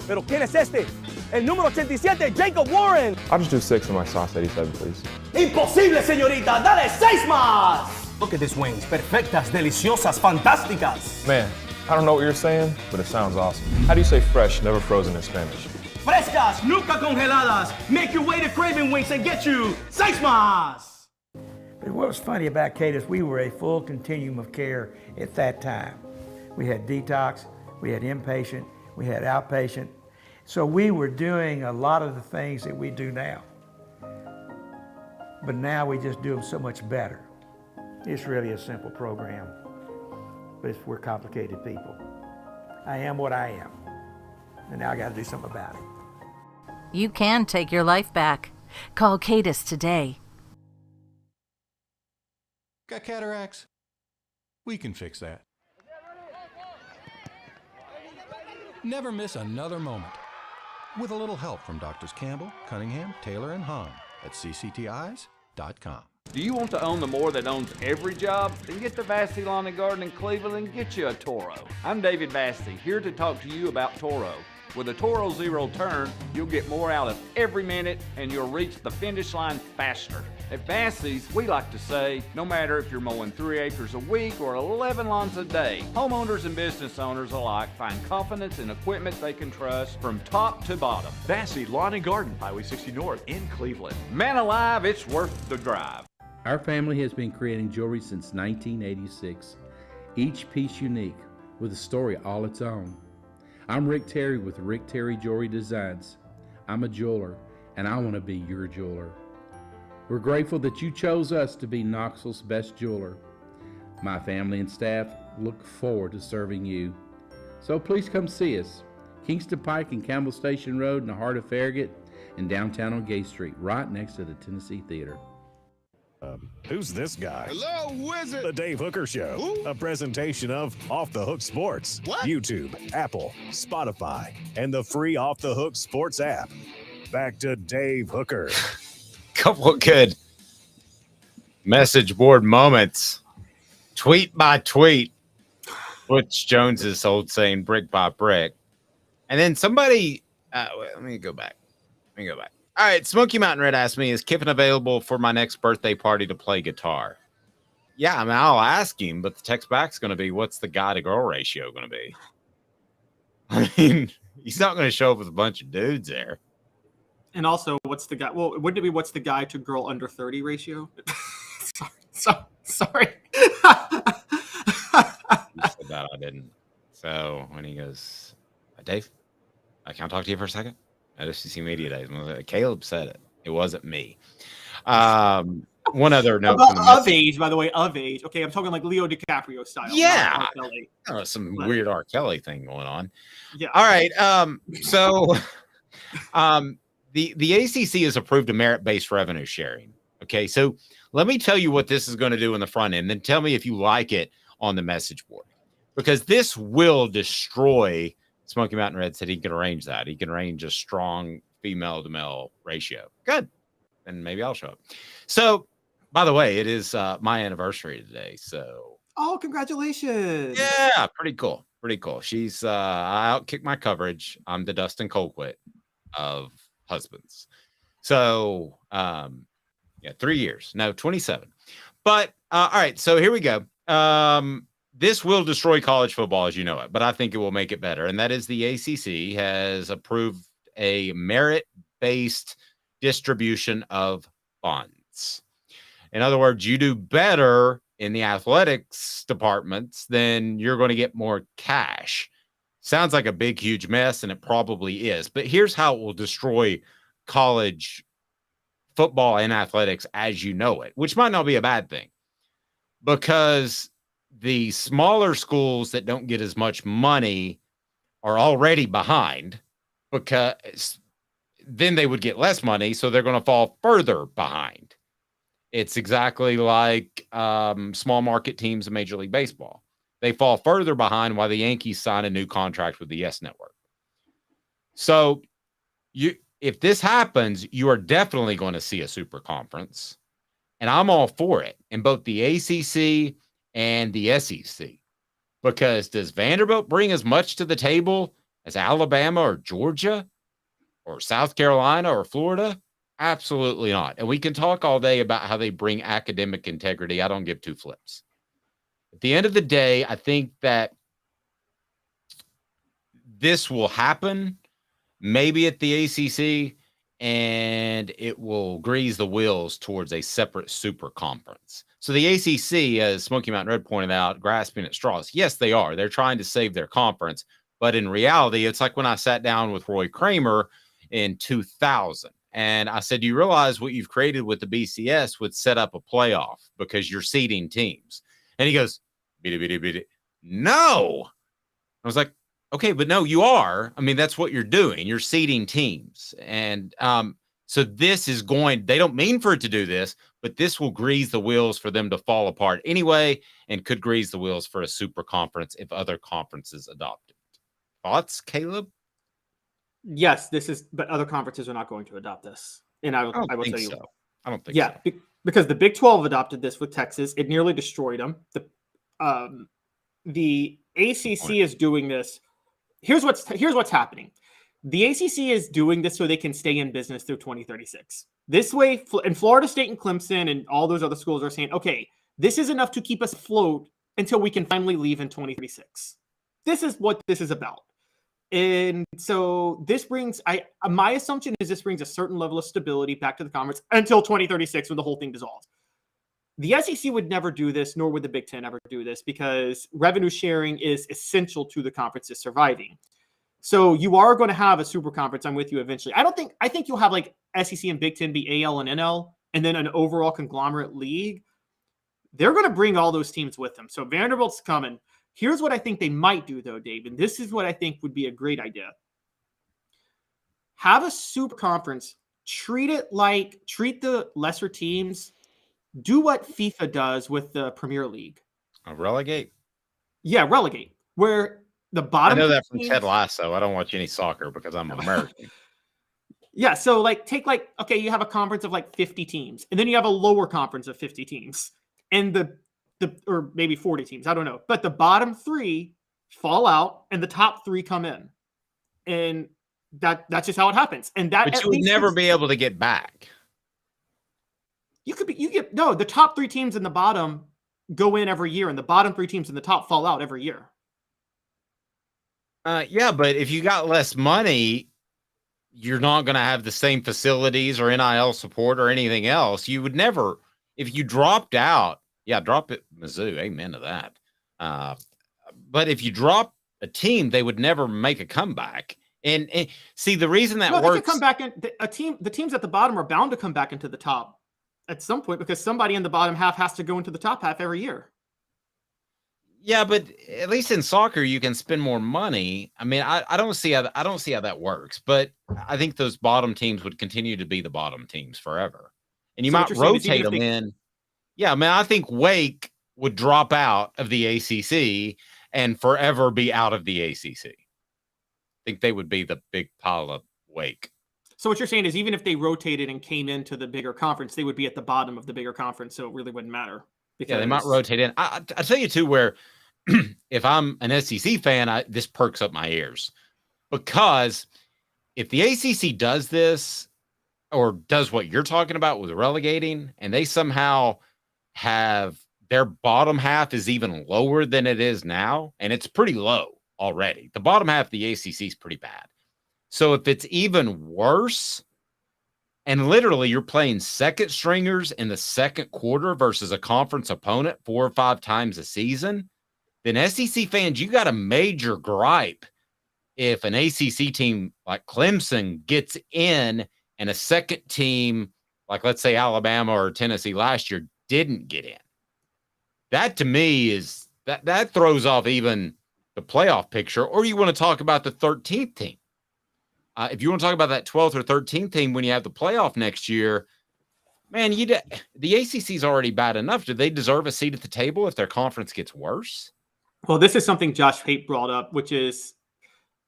Pero ¿quién es este? El número 87, Jacob Warren. I'll just do 6 on my sauce 87, please. Imposible, señorita. Dale 6 más. Look at these wings. Perfectas, deliciosas, fantásticas. Man, I don't know what you're saying, but it sounds awesome. How do you say fresh, never frozen in Spanish? Frescas, nunca congeladas. Make your way to Craving Wings and get you 6 más. But what was funny about Cadis, we were a full continuum of care at that time. We had detox, we had inpatient, we had outpatient. So we were doing a lot of the things that we do now. But now we just do them so much better. It's really a simple program, but we're complicated people. I am what I am, and now I got to do something about it. You can take your life back. Call Cadis today. Got cataracts? We can fix that. Never miss another moment. With a little help from Doctors Campbell, Cunningham, Taylor, and Hahn at cctis.com. Do you want to own the more that owns every job? Then get to Vassey Lawn and Garden in Cleveland and get you a Toro. I'm David Vassey, here to talk to you about Toro. With a Toro Zero Turn, you'll get more out of every minute and you'll reach the finish line faster. At Vassey's, we like to say, no matter if you're mowing 3 acres a week or 11 lawns a day, homeowners and business owners alike find confidence in equipment they can trust from top to bottom. Vassey Lawn and Garden, Highway 60 North in Cleveland. Man alive, it's worth the drive. Our family has been creating jewelry since 1986, each piece unique with a story all its own. I'm Rick Terry with Rick Terry Jewelry Designs. I'm a jeweler, and I want to be your jeweler. We're grateful that you chose us to be Knoxville's best jeweler. My family and staff look forward to serving you. So please come see us. Kingston Pike and Campbell Station Road in the heart of Farragut and downtown on Gay Street, right next to the Tennessee Theater. Who's this guy? Hello, wizard. The Dave Hooker Show, a presentation of Off the Hook Sports, YouTube, Apple, Spotify, and the free Off the Hook Sports app. Back to Dave Hooker. Couple of good message board moments. Tweet by tweet. Butch Jones's old saying, brick by brick. And then somebody, let me go back. All right, Smoky Mountain Red asked me, is Kiffin available for my next birthday party to play guitar? Yeah, I mean, I'll ask him, but the text back's going to be, what's the guy-to-girl ratio going to be? I mean, he's not going to show up with a bunch of dudes there. And also, what's the guy? Well, wouldn't it be what's the guy to girl under 30 ratio? Sorry. You said that, I didn't. So when he goes, Dave, can I talk to you for a second? At FCC Media Days. Caleb said it. It wasn't me. One other note. Of age, by the way, of age. Okay, I'm talking like Leo DiCaprio style. Yeah. Some weird R. Kelly thing going on. Yeah. All right. So the ACC has approved a merit-based revenue sharing. Okay, so let me tell you what this is going to do in the front end, then tell me if you like it on the message board. because this will destroy. Smoky Mountain Red said he can arrange that. He can arrange a strong female to male ratio. Good. And maybe I'll show up. So, by the way, it is my anniversary today. So, oh, congratulations. Yeah, pretty cool. Pretty cool. She's I outkicked my coverage. I'm the Dustin Colquitt of husbands. So, 3 years. No, 27. But all right, so here we go. This will destroy college football as you know it, but I think it will make it better. And that is the ACC has approved a merit-based distribution of funds. In other words, you do better in the athletics departments, then you're going to get more cash. Sounds like a big, huge mess, and it probably is. But here's how it will destroy college football and athletics as you know it, which might not be a bad thing, because the smaller schools that don't get as much money are already behind, because then they would get less money, so they're going to fall further behind. It's exactly like small market teams in Major League Baseball. They fall further behind while the Yankees sign a new contract with the YES Network. So if this happens, you are definitely going to see a super conference, and I'm all for it in both the ACC and the SEC, because does Vanderbilt bring as much to the table as Alabama or Georgia or South Carolina or Florida? Absolutely not. And we can talk all day about how they bring academic integrity. I don't give two flips. At the end of the day, I think that this will happen maybe at the ACC, and it will grease the wheels towards a separate super conference. So the ACC, as Smoky Mountain Red pointed out, grasping at straws. Yes, they are. They're trying to save their conference. But in reality, it's like when I sat down with Roy Kramer in 2000. And I said, do you realize what you've created with the BCS would set up a playoff because you're seeding teams? And he goes, no. I was like, okay, but no, you are. I mean, that's what you're doing. You're seeding teams. And so this is they don't mean for it to do this, but this will grease the wheels for them to fall apart anyway, and could grease the wheels for a super conference if other conferences adopt it. Thoughts, Caleb? Yes, but other conferences are not going to adopt this. And I will tell you. So. I don't think so. Because the Big 12 adopted this with Texas. It nearly destroyed them. The ACC is doing this. Here's what's happening. The ACC is doing this so they can stay in business through 2036. This way, and Florida State and Clemson and all those other schools are saying, okay, this is enough to keep us afloat until we can finally leave in 2036. This is what this is about. And so this brings, my assumption is this brings a certain level of stability back to the conference until 2036 when the whole thing dissolves. The SEC would never do this, nor would the Big Ten ever do this, because revenue sharing is essential to the conference's surviving. So you are going to have a super conference. I'm with you eventually. I think you'll have like SEC and Big Ten be AL and NL, and then an overall conglomerate league. They're going to bring all those teams with them. So Vanderbilt's coming. Here's what I think they might do, though, Dave, and this is what I think would be a great idea. Have a super conference. Treat the lesser teams. Do what FIFA does with the Premier League. Relegate? Yeah, relegate. Where the bottom. I know that from Ted Lasso. I don't watch any soccer because I'm American. Yeah, so okay, you have a conference of 50 teams, and then you have a lower conference of 50 teams, and or maybe 40 teams, I don't know. But the bottom 3 fall out, and the top 3 come in, and that's just how it happens. And but you would never be able to get back. The top 3 teams in the bottom go in every year, and the bottom 3 teams in the top fall out every year. Yeah, but if you got less money, you're not going to have the same facilities or NIL support or anything else. You would never, if you dropped out, drop it, Mizzou, amen to that. But if you drop a team, they would never make a comeback. And see, the reason that works, they could come back in. The teams at the bottom are bound to come back into the top at some point, because somebody in the bottom half has to go into the top half every year. Yeah, but at least in soccer, you can spend more money. I mean, I don't see how that works. But I think those bottom teams would continue to be the bottom teams forever, and you might rotate them in. Yeah, I mean, I think Wake would drop out of the ACC, and forever be out of the ACC. I think they would be the big pile of wake. So what you're saying is even if they rotated and came into the bigger conference, they would be at the bottom of the bigger conference, so it really wouldn't matter. Yeah, they might rotate in. I tell you, too, where if I'm an SEC fan, this perks up my ears. Because if the ACC does this or does what you're talking about with relegating, and they somehow have their bottom half is even lower than it is now, and it's pretty low already. The bottom half of the ACC is pretty bad. So if it's even worse, and literally you're playing second stringers in the second quarter versus a conference opponent 4 or 5 times a season, then SEC fans, you got a major gripe if an ACC team like Clemson gets in and a second team, like let's say Alabama or Tennessee last year, didn't get in. That to me is that throws off even the playoff picture. Or you want to talk about the 13th team. If you want to talk about that 12th or 13th team when you have the playoff next year, man, the ACC is already bad enough. Do they deserve a seat at the table if their conference gets worse? Well, this is something Josh Pate brought up, which is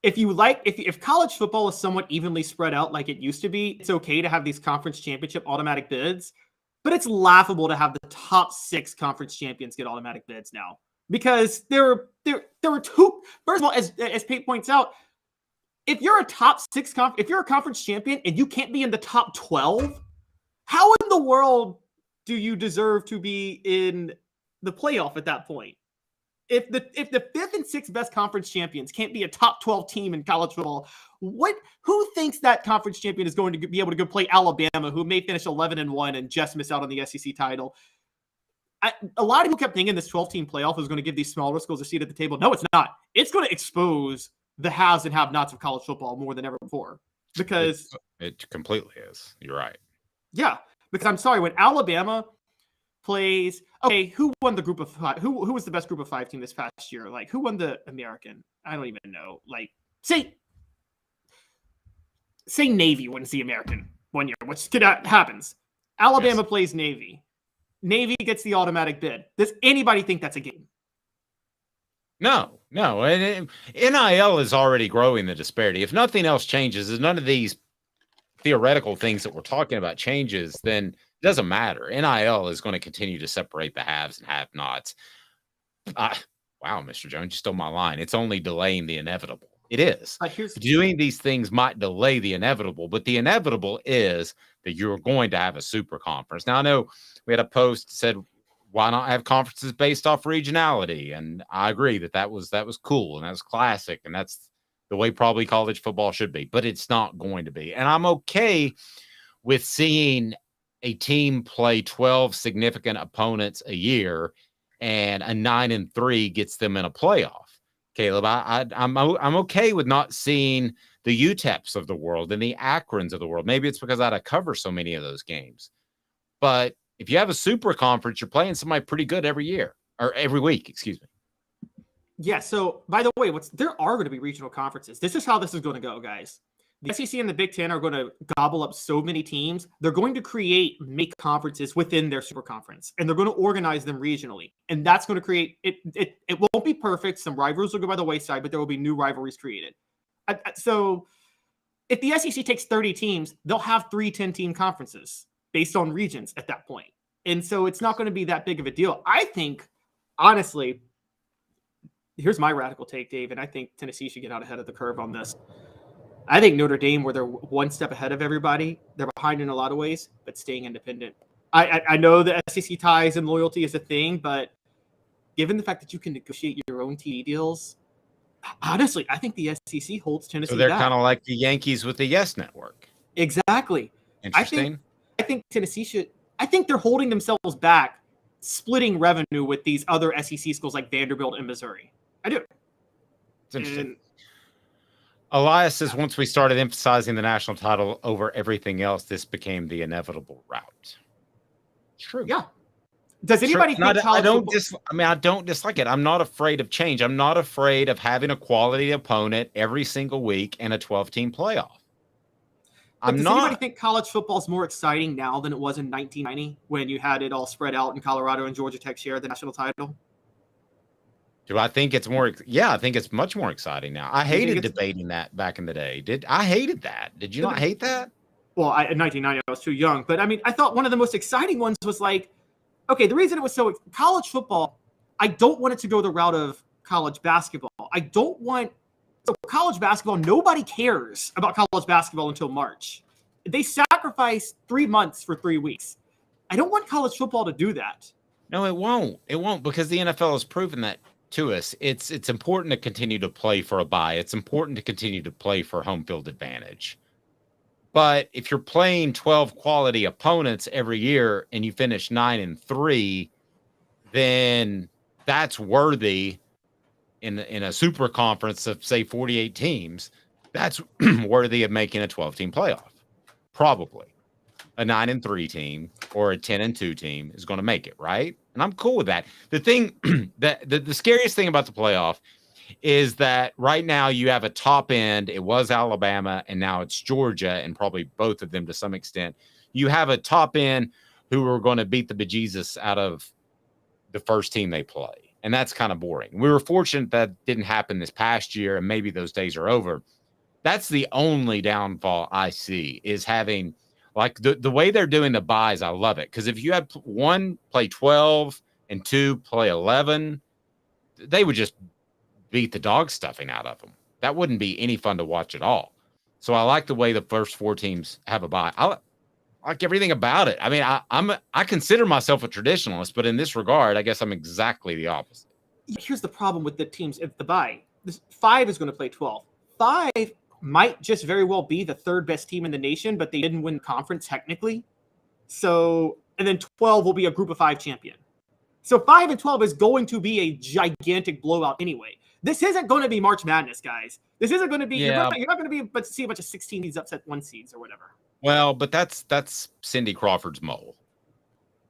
if college football is somewhat evenly spread out like it used to be, it's okay to have these conference championship automatic bids, but it's laughable to have the top 6 conference champions get automatic bids now because there were two. First of all, as Pate points out, if you're a top 6 if you're a conference champion and you can't be in the top 12, how in the world do you deserve to be in the playoff at that point? If the 5th and 6th best conference champions can't be a top 12 team in college football, who thinks that conference champion is going to be able to go play Alabama, who may finish 11-1 and just miss out on the SEC title? A lot of people kept thinking this 12-team playoff was going to give these smaller schools a seat at the table. No, it's not. It's going to expose the haves and have-nots of college football more than ever before. Because it completely is. You're right. Yeah, because I'm sorry, when Alabama plays, okay, who won the group of 5? Who was the best group of 5 team this past year? Like, who won the American? I don't even know. Like, say Navy wins the American one year, which happens. Alabama plays Navy. Navy gets the automatic bid. Does anybody think that's a game? No. And NIL is already growing the disparity. If nothing else changes, if none of these theoretical things that we're talking about changes, then it doesn't matter. NIL is going to continue to separate the haves and have-nots. Wow, Mr. Jones, you stole my line. It's only delaying the inevitable. It is. Doing these things might delay the inevitable, but the inevitable is that you're going to have a super conference. Now, I know we had a post that said, why not have conferences based off regionality? And I agree that was cool and that's classic. And that's the way probably college football should be, but it's not going to be. And I'm okay with seeing a team play 12 significant opponents a year and a 9-3 gets them in a playoff. Caleb, I'm okay with not seeing the UTEPs of the world and the Akrons of the world. Maybe it's because I had to cover so many of those games. But if you have a super conference, you're playing somebody pretty good every year or every week, excuse me. Yeah. So by the way, there are going to be regional conferences. This is how this is going to go, guys. The SEC and the Big Ten are going to gobble up so many teams. They're going to make conferences within their super conference, and they're going to organize them regionally. And that's going to create it. It won't be perfect. Some rivalries will go by the wayside, but there will be new rivalries created. So if the SEC takes 30 teams, they'll have 3 10-team conferences based on regions at that point. And so it's not going to be that big of a deal. I think, honestly, here's my radical take, Dave, and I think Tennessee should get out ahead of the curve on this. I think Notre Dame, where they're one step ahead of everybody, they're behind in a lot of ways, but staying independent. I know the SEC ties and loyalty is a thing, but given the fact that you can negotiate your own TV deals, honestly, I think the SEC holds Tennessee back. So they're kind of like the Yankees with the Yes Network. Exactly. Interesting. I think Tennessee should. I think they're holding themselves back, splitting revenue with these other SEC schools like Vanderbilt and Missouri. I do. It's interesting. Elias says once we started emphasizing the national title over everything else, this became the inevitable route. True. Yeah. Does anybody think I don't dislike it. I'm not afraid of change. I'm not afraid of having a quality opponent every single week and a 12-team playoff. Does anybody think college football is more exciting now than it was in 1990 when you had it all spread out and Colorado and Georgia Tech shared the national title? Do I think it's more? Yeah, I think it's much more exciting now. I hated debating that back in the day. I hated that? Did you not hate that? Well, in 1990, I was too young. But I mean, I thought one of the most exciting ones was like, okay, the reason it was so college football, I don't want it to go the route of college basketball. I don't want college basketball. Nobody cares about college basketball until March. They sacrifice 3 months for 3 weeks. I don't want college football to do that. No, it won't. It won't, because the NFL has proven that to us. It's important to continue to play for a bye. It's important to continue to play for home field advantage. But if you're playing 12 quality opponents every year and you finish 9-3, then that's worthy in a super conference of, say, 48 teams. That's worthy of making a 12-team playoff. Probably a 9-3 team or a 10-2 team is going to make it, right? And I'm cool with that. The thing that the scariest thing about the playoff is that right now you have a top end. It was Alabama and now it's Georgia, and probably both of them to some extent. You have a top end who are going to beat the bejesus out of the first team they play. And that's kind of boring. We were fortunate that didn't happen this past year, and maybe those days are over. That's the only downfall I see, is having like the way they're doing the buys. I love it, because if you had one play 12 and two play 11, they would just beat the dog stuffing out of them. That wouldn't be any fun to watch at all. So I like the way the first four teams have a bye. I like everything about it. I mean, I consider myself a traditionalist, but in this regard, I guess I'm exactly the opposite. Here's the problem with the teams at the bye. 5 is going to play 12. 5 might just very well be the third best team in the nation, but they didn't win conference technically. So, and then 12 will be a group of 5 champion. So 5 and 12 is going to be a gigantic blowout anyway. This isn't going to be March Madness, guys. This isn't going to be, you're not going to be see a bunch of 16 seeds upset 1 seeds or whatever. Well, but that's Cindy Crawford's mole.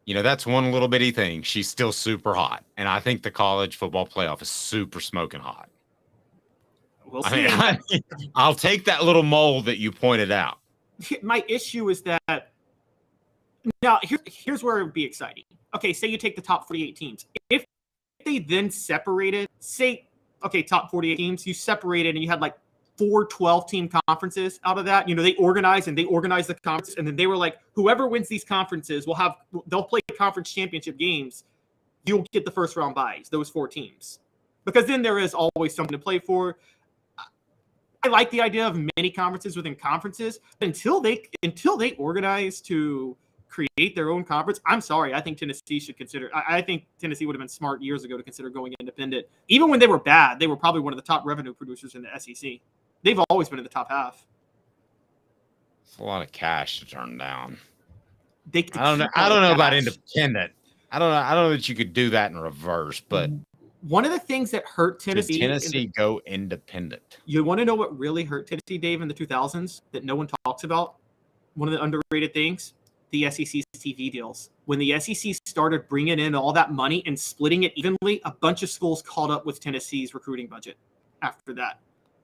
You know, that's one little bitty thing. She's still super hot. And I think the college football playoff is super smoking hot. We'll see. I'll take that little mole that you pointed out. My issue is that now here's where it would be exciting. Okay, say you take the top 48 teams. If they then separated, say, okay, top 48 teams, you separated and you had like 4 12-team conferences out of that. You know, they organized the conference, and then they were like, whoever wins these conferences they'll play conference championship games. You'll get the first round buys, those 4 teams. Because then there is always something to play for. I like the idea of many conferences within conferences. Until they organize to create their own conference, I'm sorry. I think Tennessee should consider. I think Tennessee would have been smart years ago to consider going independent. Even when they were bad, they were probably one of the top revenue producers in the SEC. They've always been in the top half. It's a lot of cash to turn down. I don't know about independent. I don't know that you could do that in reverse, but one of the things that hurt Tennessee. Did Tennessee go independent? You want to know what really hurt Tennessee, Dave, in the 2000s that no one talks about? One of the underrated things, the SEC's TV deals. When the SEC started bringing in all that money and splitting it evenly, a bunch of schools caught up with Tennessee's recruiting budget after that.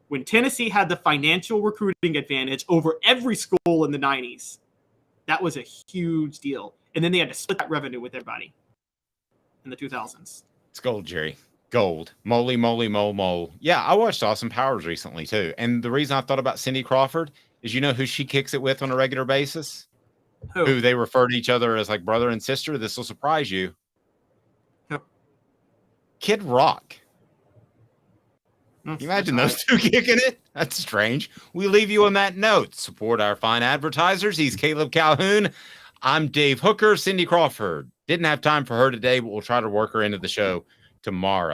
When Tennessee had the financial recruiting advantage over every school in the 90s, that was a huge deal. And then they had to split that revenue with everybody in the 2000s. It's gold, Jerry. Gold. Moly, moly, mole. Yeah, I watched Austin Powers recently, too. And the reason I thought about Cindy Crawford is, you know who she kicks it with on a regular basis? Who they refer to each other as like brother and sister. This will surprise you. Who? Kid Rock. Can you imagine those two kicking it? That's strange. We leave you on that note. Support our fine advertisers. He's Caleb Calhoun. I'm Dave Hooker. Cindy Crawford. Didn't have time for her today, but we'll try to work her into the show tomorrow.